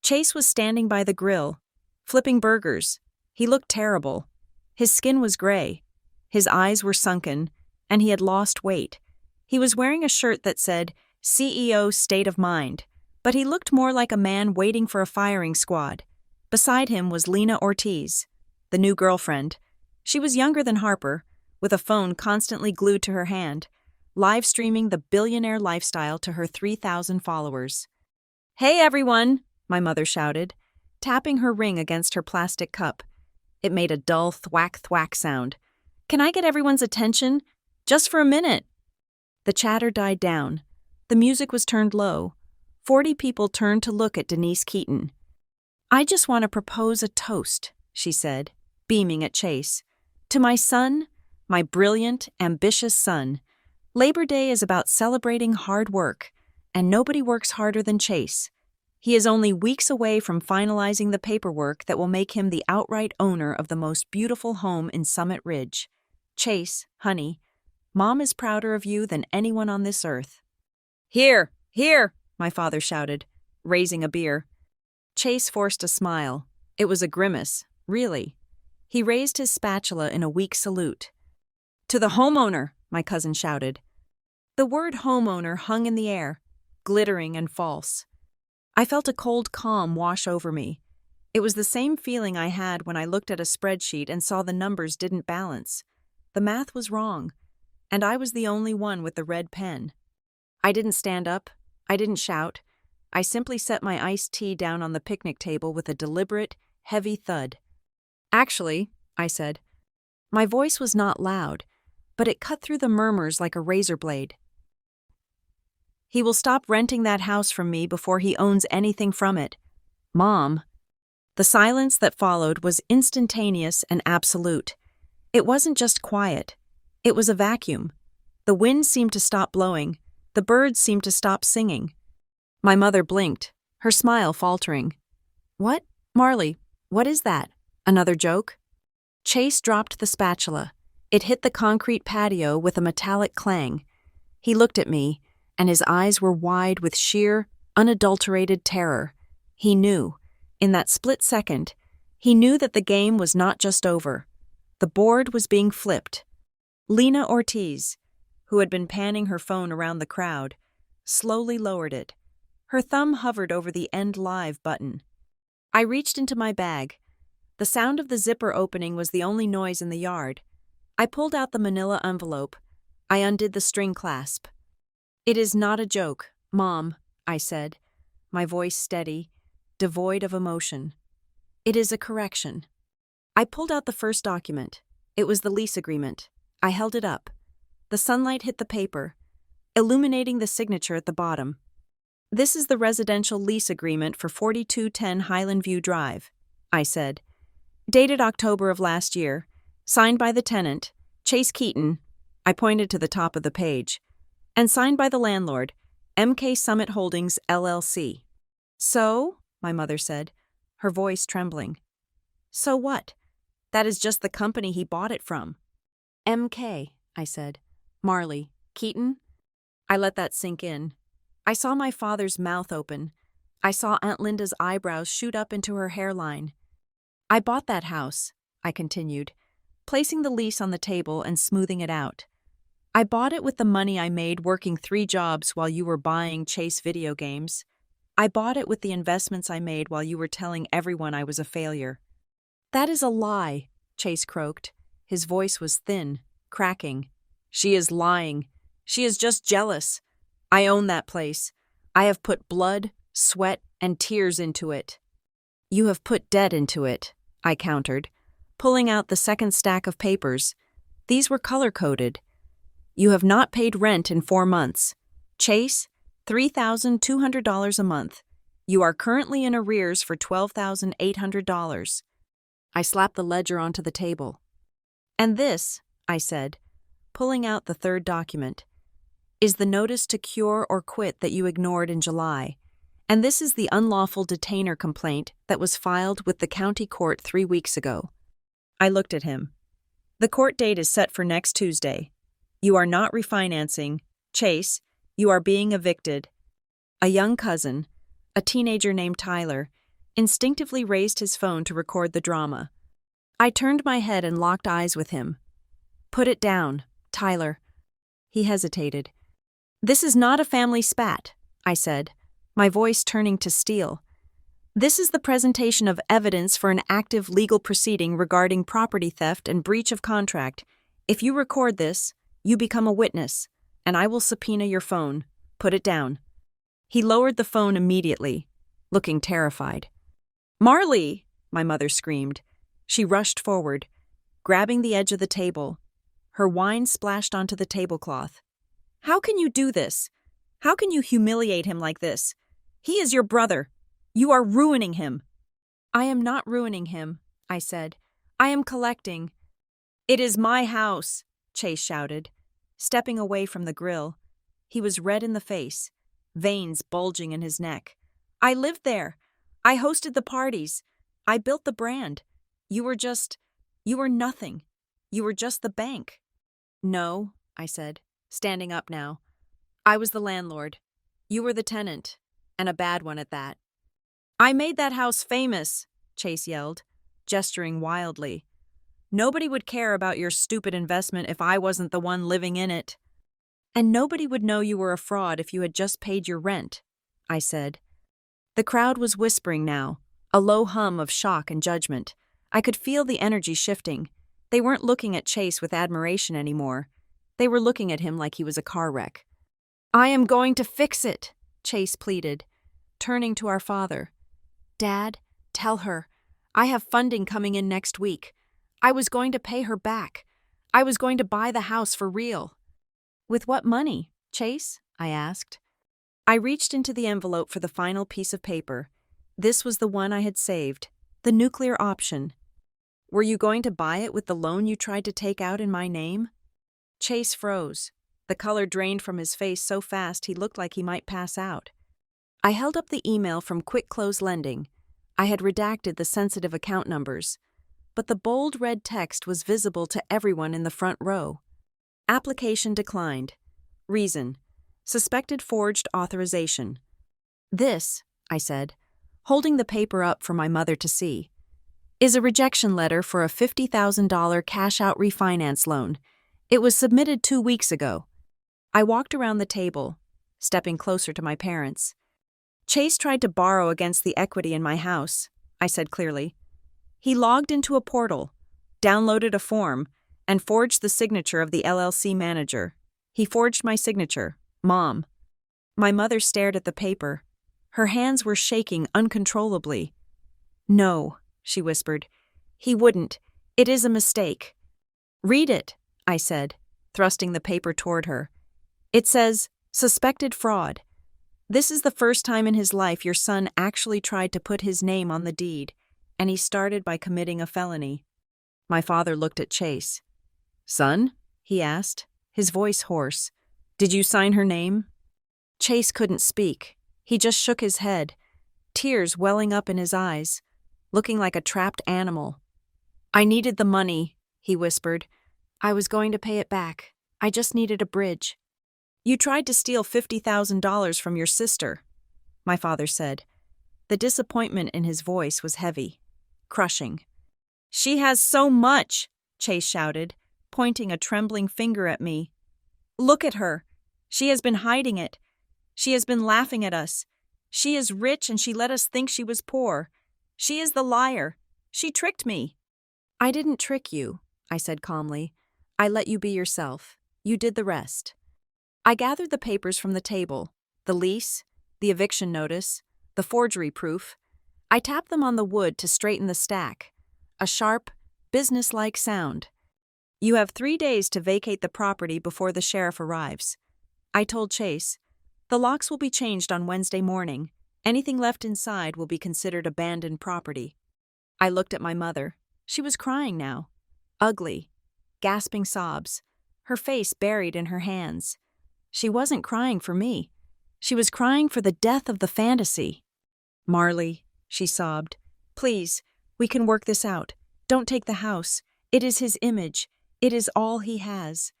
Chase was standing by the grill, flipping burgers. He looked terrible. His skin was gray. His eyes were sunken, and he had lost weight. He was wearing a shirt that said, CEO State of Mind, but he looked more like a man waiting for a firing squad. Beside him was Lena Ortiz, the new girlfriend. She was younger than Harper, with a phone constantly glued to her hand, live streaming the billionaire lifestyle to her 3,000 followers. "Hey, everyone," my mother shouted, tapping her ring against her plastic cup. It made a dull thwack-thwack sound. "Can I get everyone's attention? Just for a minute." The chatter died down. The music was turned low. 40 people turned to look at Denise Keaton. "I just want to propose a toast," she said, beaming at Chase. "To my son, my brilliant, ambitious son. Labor Day is about celebrating hard work, and nobody works harder than Chase. He is only weeks away from finalizing the paperwork that will make him the outright owner of the most beautiful home in Summit Ridge. Chase, honey, Mom is prouder of you than anyone on this earth." "Here, here," my father shouted, raising a beer. Chase forced a smile. It was a grimace, really. He raised his spatula in a weak salute. "To the homeowner," my cousin shouted. The word homeowner hung in the air, glittering and false. I felt a cold calm wash over me. It was the same feeling I had when I looked at a spreadsheet and saw the numbers didn't balance. The math was wrong, and I was the only one with the red pen. I didn't stand up. I didn't shout. I simply set my iced tea down on the picnic table with a deliberate, heavy thud. "Actually," I said. My voice was not loud, but it cut through the murmurs like a razor blade. "He will stop renting that house from me before he owns anything from it. Mom." The silence that followed was instantaneous and absolute. It wasn't just quiet. It was a vacuum. The wind seemed to stop blowing. The birds seemed to stop singing. My mother blinked, her smile faltering. "What? Marley, what is that? Another joke?" Chase dropped the spatula. It hit the concrete patio with a metallic clang. He looked at me, and his eyes were wide with sheer, unadulterated terror. He knew, in that split second, he knew that the game was not just over. The board was being flipped. Lena Ortiz, who had been panning her phone around the crowd, slowly lowered it. Her thumb hovered over the End Live button. I reached into my bag. The sound of the zipper opening was the only noise in the yard. I pulled out the manila envelope. I undid the string clasp. "It is not a joke, Mom," I said, my voice steady, devoid of emotion. "It is a correction." I pulled out the first document. It was the lease agreement. I held it up. The sunlight hit the paper, illuminating the signature at the bottom. "This is the residential lease agreement for 4210 Highland View Drive," I said. "Dated October of last year. Signed by the tenant, Chase Keaton." I pointed to the top of the page. "And signed by the landlord, MK Summit Holdings, LLC. "So?" my mother said, her voice trembling. "So what? That is just the company he bought it from." "MK," I said. "Marley. Keaton?" I let that sink in. I saw my father's mouth open. I saw Aunt Linda's eyebrows shoot up into her hairline. "I bought that house," I continued, placing the lease on the table and smoothing it out. I bought it with the money I made working 3 jobs while you were buying Chase video games. I bought it with the investments I made while you were telling everyone I was a failure." "That is a lie," Chase croaked. His voice was thin, cracking. "She is lying. She is just jealous. I own that place. I have put blood, sweat, and tears into it." "You have put debt into it," I countered, pulling out the second stack of papers. These were color-coded. "You have not paid rent in 4 months. Chase, $3,200 a month. You are currently in arrears for $12,800. I slapped the ledger onto the table. "And this," I said, pulling out the third document, "is the notice to cure or quit that you ignored in July. And this is the unlawful detainer complaint that was filed with the county court 3 weeks ago." I looked at him. "The court date is set for next Tuesday. You are not refinancing. Chase, you are being evicted." A young cousin, a teenager named Tyler, instinctively raised his phone to record the drama. I turned my head and locked eyes with him. "Put it down, Tyler." He hesitated. "This is not a family spat," I said, my voice turning to steel. "This is the presentation of evidence for an active legal proceeding regarding property theft and breach of contract. If you record this, you become a witness, and I will subpoena your phone. Put it down." He lowered the phone immediately, looking terrified. "Marley!" my mother screamed. She rushed forward, grabbing the edge of the table. Her wine splashed onto the tablecloth. "How can you do this? How can you humiliate him like this? He is your brother. You are ruining him." "I am not ruining him," I said. "I am collecting." "It is my house," Chase shouted, stepping away from the grill. He was red in the face, veins bulging in his neck. "I lived there. I hosted the parties. I built the brand. You were nothing. You were just the bank." "No," I said, standing up now. "I was the landlord. You were the tenant, and a bad one at that." "I made that house famous," Chase yelled, gesturing wildly. "Nobody would care about your stupid investment if I wasn't the one living in it." "And nobody would know you were a fraud if you had just paid your rent," I said. The crowd was whispering now, a low hum of shock and judgment. I could feel the energy shifting. They weren't looking at Chase with admiration anymore. They were looking at him like he was a car wreck. "I am going to fix it," Chase pleaded, turning to our father. "Dad, tell her. I have funding coming in next week. I was going to pay her back. I was going to buy the house for real." "With what money, Chase?" I asked. I reached into the envelope for the final piece of paper. This was the one I had saved, the nuclear option. "Were you going to buy it with the loan you tried to take out in my name?" Chase froze. The color drained from his face so fast he looked like he might pass out. I held up the email from Quick Close Lending. I had redacted the sensitive account numbers, but the bold red text was visible to everyone in the front row. "Application declined. Reason: suspected forged authorization." "This," I said, holding the paper up for my mother to see, "is a rejection letter for a $50,000 cash-out refinance loan. It was submitted 2 weeks ago." I walked around the table, stepping closer to my parents. "Chase tried to borrow against the equity in my house," I said clearly. "He logged into a portal, downloaded a form, and forged the signature of the LLC manager. He forged my signature, Mom." My mother stared at the paper. Her hands were shaking uncontrollably. "No," she whispered. "He wouldn't. It is a mistake." "Read it," I said, thrusting the paper toward her. "It says, suspected fraud. This is the first time in his life your son actually tried to put his name on the deed, and he started by committing a felony." My father looked at Chase. "Son?" he asked, his voice hoarse. "Did you sign her name?" Chase couldn't speak. He just shook his head, tears welling up in his eyes, looking like a trapped animal. "I needed the money," he whispered. "I was going to pay it back. I just needed a bridge." "You tried to steal $50,000 from your sister," my father said. The disappointment in his voice was heavy, crushing. "She has so much," Chase shouted, pointing a trembling finger at me. Look at her. She has been hiding it. She has been laughing at us. She is rich and she let us think she was poor. She is the liar. She tricked me." "I didn't trick you," I said calmly. "I let you be yourself. You did the rest." I gathered the papers from the table, the lease, the eviction notice, the forgery proof. I tapped them on the wood to straighten the stack. A sharp, businesslike sound. "You have 3 days to vacate the property before the sheriff arrives." I told Chase, "The locks will be changed on Wednesday morning. Anything left inside will be considered abandoned property." I looked at my mother. She was crying now. Ugly, gasping sobs, her face buried in her hands. She wasn't crying for me. She was crying for the death of the fantasy. "Marley," she sobbed, "please, we can work this out. Don't take the house. It is his image. It is all he has."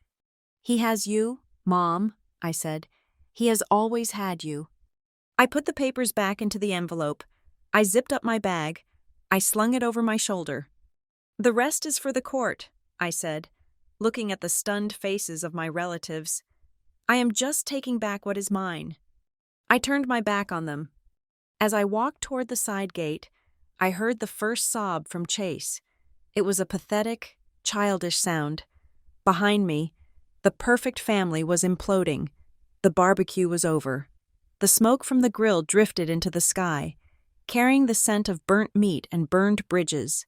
"He has you, Mom," I said. "He has always had you." I put the papers back into the envelope. I zipped up my bag. I slung it over my shoulder. "The rest is for the court," I said, looking at the stunned faces of my relatives. "I am just taking back what is mine." I turned my back on them. As I walked toward the side gate, I heard the first sob from Chase. It was a pathetic, childish sound. Behind me, the perfect family was imploding. The barbecue was over. The smoke from the grill drifted into the sky, carrying the scent of burnt meat and burned bridges.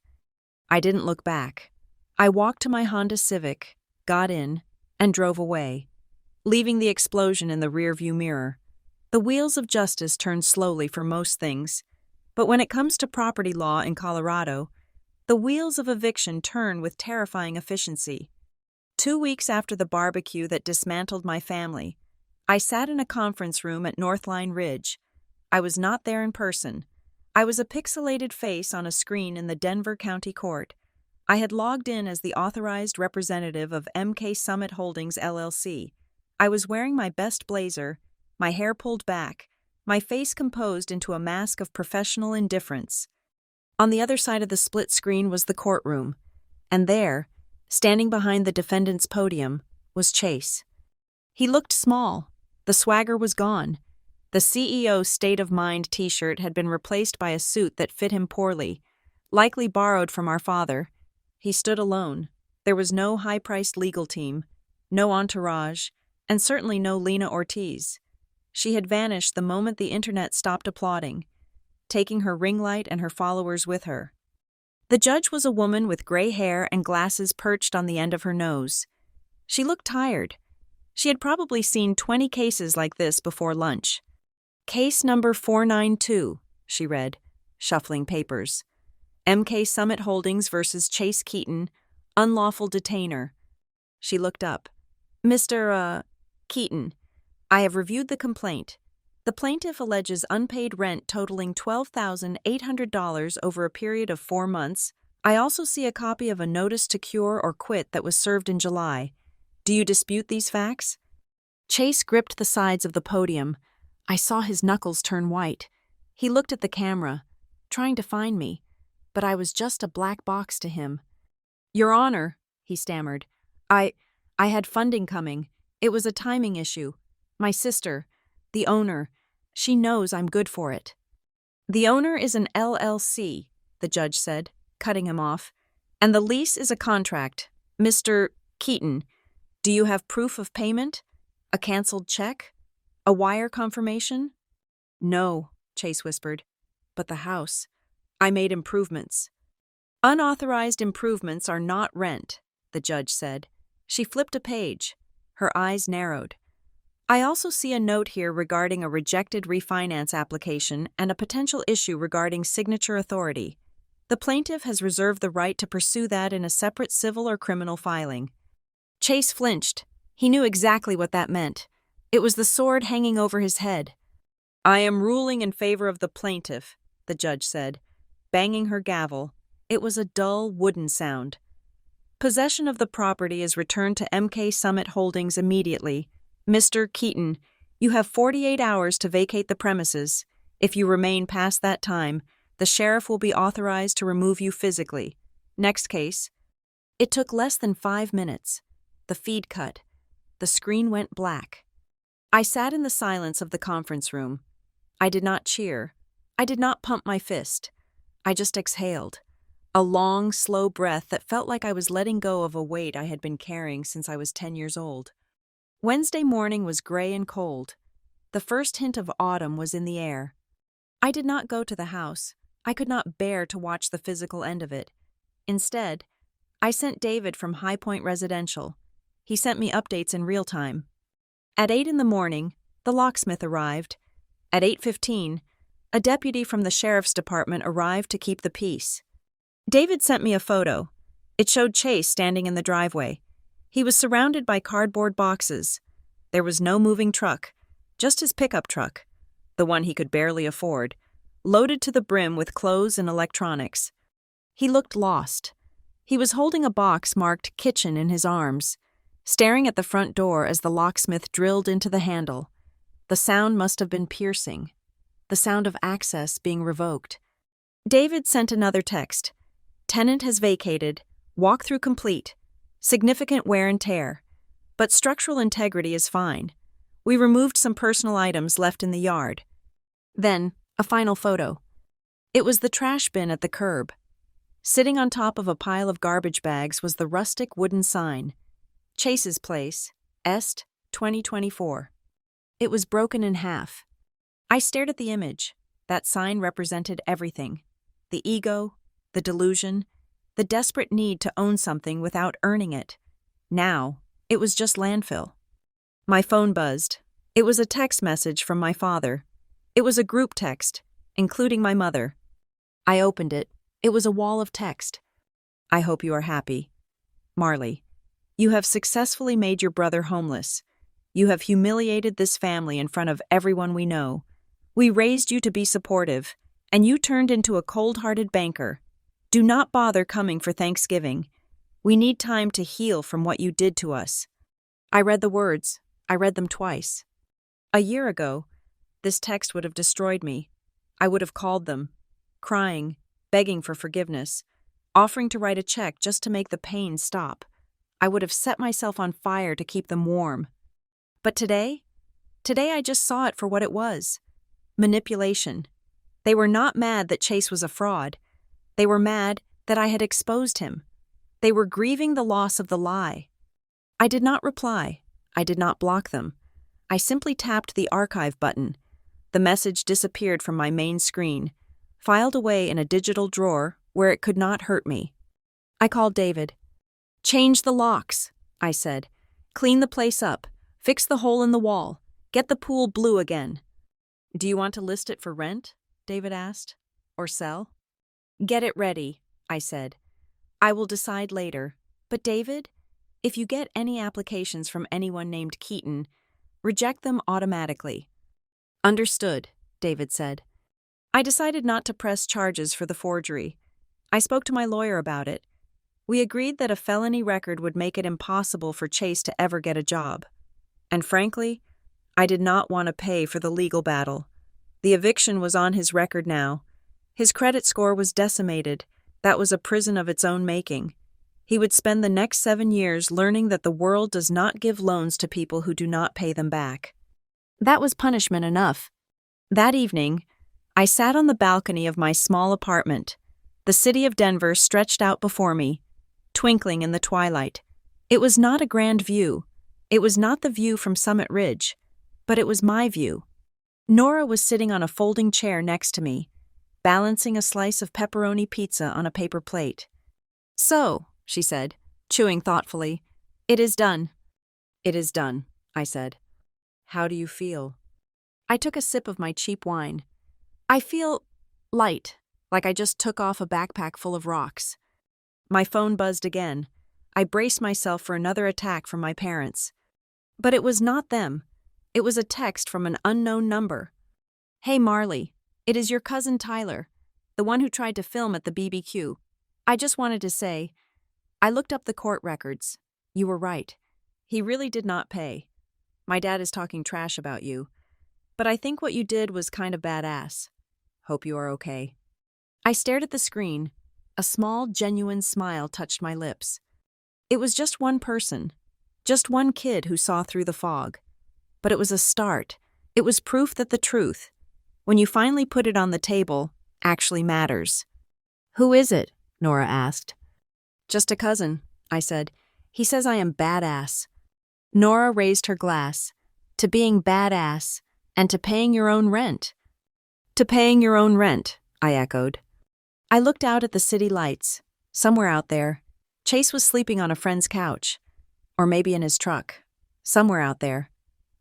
I didn't look back. I walked to my Honda Civic, got in, and drove away, leaving the explosion in the rearview mirror. The wheels of justice turn slowly for most things, but when it comes to property law in Colorado, the wheels of eviction turn with terrifying efficiency. 2 weeks after the barbecue that dismantled my family, I sat in a conference room at Northline Ridge. I was not there in person. I was a pixelated face on a screen in the Denver County Court. I had logged in as the authorized representative of MK Summit Holdings, LLC. I was wearing my best blazer, my hair pulled back, my face composed into a mask of professional indifference. On the other side of the split screen was the courtroom, and there, standing behind the defendant's podium, was Chase. He looked small. The swagger was gone. The CEO's State of Mind t-shirt had been replaced by a suit that fit him poorly, likely borrowed from our father. He stood alone. There was no high-priced legal team, no entourage, and certainly no Lena Ortiz. She had vanished the moment the internet stopped applauding, taking her ring light and her followers with her. The judge was a woman with gray hair and glasses perched on the end of her nose. She looked tired. She had probably seen 20 cases like this before lunch. "Case number 492, she read, shuffling papers. "MK Summit Holdings versus Chase Keaton, unlawful detainer." She looked up. "Mr. Keaton, I have reviewed the complaint. The plaintiff alleges unpaid rent totaling $12,800 over a period of 4 months. I also see a copy of a notice to cure or quit that was served in July. Do you dispute these facts?" Chase gripped the sides of the podium. I saw his knuckles turn white. He looked at the camera, trying to find me, but I was just a black box to him. "Your Honor," he stammered, I had funding coming. It was a timing issue. My sister, the owner, she knows I'm good for it." "The owner is an LLC," the judge said, cutting him off, "and the lease is a contract. Mr. Keaton, do you have proof of payment? A canceled check? A wire confirmation?" "No," Chase whispered. "But the house. I made improvements." "Unauthorized improvements are not rent," the judge said. She flipped a page. Her eyes narrowed. "I also see a note here regarding a rejected refinance application and a potential issue regarding signature authority. The plaintiff has reserved the right to pursue that in a separate civil or criminal filing." Chase flinched. He knew exactly what that meant. It was the sword hanging over his head. "I am ruling in favor of the plaintiff," the judge said, banging her gavel. It was a dull, wooden sound. "Possession of the property is returned to MK Summit Holdings immediately. Mr. Keaton, you have 48 hours to vacate the premises. If you remain past that time, the sheriff will be authorized to remove you physically. Next case." It took less than 5 minutes. The feed cut. The screen went black. I sat in the silence of the conference room. I did not cheer. I did not pump my fist. I just exhaled. A long, slow breath that felt like I was letting go of a weight I had been carrying since I was 10 years old. Wednesday morning was gray and cold. The first hint of autumn was in the air. I did not go to the house. I could not bear to watch the physical end of it. Instead, I sent David from High Point Residential. He sent me updates in real time. At 8 in the morning, the locksmith arrived. At 8:15, a deputy from the sheriff's department arrived to keep the peace. David sent me a photo. It showed Chase standing in the driveway. He was surrounded by cardboard boxes. There was no moving truck, just his pickup truck, the one he could barely afford, loaded to the brim with clothes and electronics. He looked lost. He was holding a box marked kitchen in his arms, staring at the front door as the locksmith drilled into the handle. The sound must have been piercing, the sound of access being revoked. David sent another text. Tenant has vacated, walkthrough complete, significant wear and tear, but structural integrity is fine. We removed some personal items left in the yard. Then, a final photo. It was the trash bin at the curb. Sitting on top of a pile of garbage bags was the rustic wooden sign, Chase's Place, Est, 2024. It was broken in half. I stared at the image. That sign represented everything. The ego, the delusion, the desperate need to own something without earning it. Now, it was just landfill. My phone buzzed. It was a text message from my father. It was a group text, including my mother. I opened it. It was a wall of text. I hope you are happy. Marley, you have successfully made your brother homeless. You have humiliated this family in front of everyone we know. We raised you to be supportive, and you turned into a cold-hearted banker. Do not bother coming for Thanksgiving. We need time to heal from what you did to us. I read the words. I read them twice. A year ago, this text would have destroyed me. I would have called them, crying, begging for forgiveness, offering to write a check just to make the pain stop. I would have set myself on fire to keep them warm. But today I just saw it for what it was. Manipulation. They were not mad that Chase was a fraud. They were mad that I had exposed him. They were grieving the loss of the lie. I did not reply. I did not block them. I simply tapped the archive button. The message disappeared from my main screen, filed away in a digital drawer where it could not hurt me. I called David. Change the locks, I said. Clean the place up. Fix the hole in the wall. Get the pool blue again. Do you want to list it for rent? David asked. Or sell? Get it ready, I said. I will decide later. But David, if you get any applications from anyone named Keaton, reject them automatically. Understood, David said. I decided not to press charges for the forgery. I spoke to my lawyer about it. We agreed that a felony record would make it impossible for Chase to ever get a job. And frankly, I did not want to pay for the legal battle. The eviction was on his record now. His credit score was decimated. That was a prison of its own making. He would spend the next 7 years learning that the world does not give loans to people who do not pay them back. That was punishment enough. That evening, I sat on the balcony of my small apartment. The city of Denver stretched out before me, twinkling in the twilight. It was not a grand view. It was not the view from Summit Ridge, but it was my view. Nora was sitting on a folding chair next to me, balancing a slice of pepperoni pizza on a paper plate. So, she said, chewing thoughtfully, it is done. It is done, I said. How do you feel? I took a sip of my cheap wine. I feel light, like I just took off a backpack full of rocks. My phone buzzed again. I braced myself for another attack from my parents. But it was not them. It was a text from an unknown number. Hey Marley, it is your cousin Tyler, the one who tried to film at the BBQ. I just wanted to say, I looked up the court records. You were right. He really did not pay. My dad is talking trash about you. But I think what you did was kind of badass. Hope you are okay. I stared at the screen. A small, genuine smile touched my lips. It was just one person. Just one kid who saw through the fog. But it was a start. It was proof that the truth, when you finally put it on the table, actually matters. "Who is it?" Nora asked. "Just a cousin," I said. "He says I am badass." Nora raised her glass. "To being badass, and to paying your own rent." "To paying your own rent," I echoed. I looked out at the city lights. Somewhere out there, Chase was sleeping on a friend's couch. Or maybe in his truck. Somewhere out there.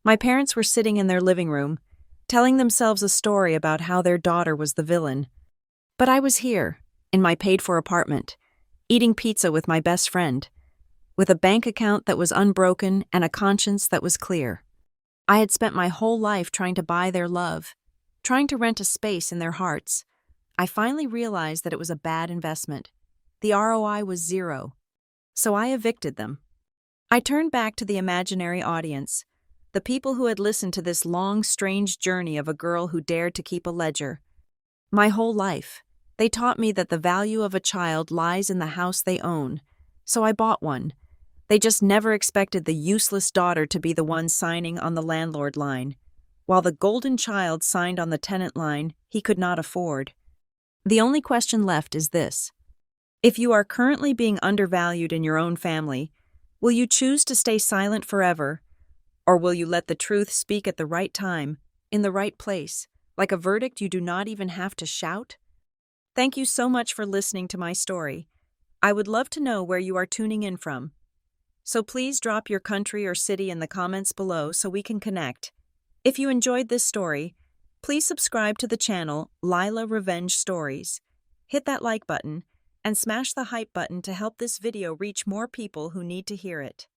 My parents were sitting in their living room, telling themselves a story about how their daughter was the villain. But I was here, in my paid-for apartment, eating pizza with my best friend, with a bank account that was unbroken and a conscience that was clear. I had spent my whole life trying to buy their love, trying to rent a space in their hearts. I finally realized that it was a bad investment. The ROI was zero. So I evicted them. I turned back to the imaginary audience, the people who had listened to this long, strange journey of a girl who dared to keep a ledger. My whole life, they taught me that the value of a child lies in the house they own, so I bought one. They just never expected the useless daughter to be the one signing on the landlord line, while the golden child signed on the tenant line he could not afford. The only question left is this. If you are currently being undervalued in your own family, will you choose to stay silent forever, or will you let the truth speak at the right time, in the right place, like a verdict you do not even have to shout? Thank you so much for listening to my story. I would love to know where you are tuning in from. So please drop your country or city in the comments below so we can connect. If you enjoyed this story, please subscribe to the channel Lila Revenge Stories. Hit that like button and smash the hype button to help this video reach more people who need to hear it.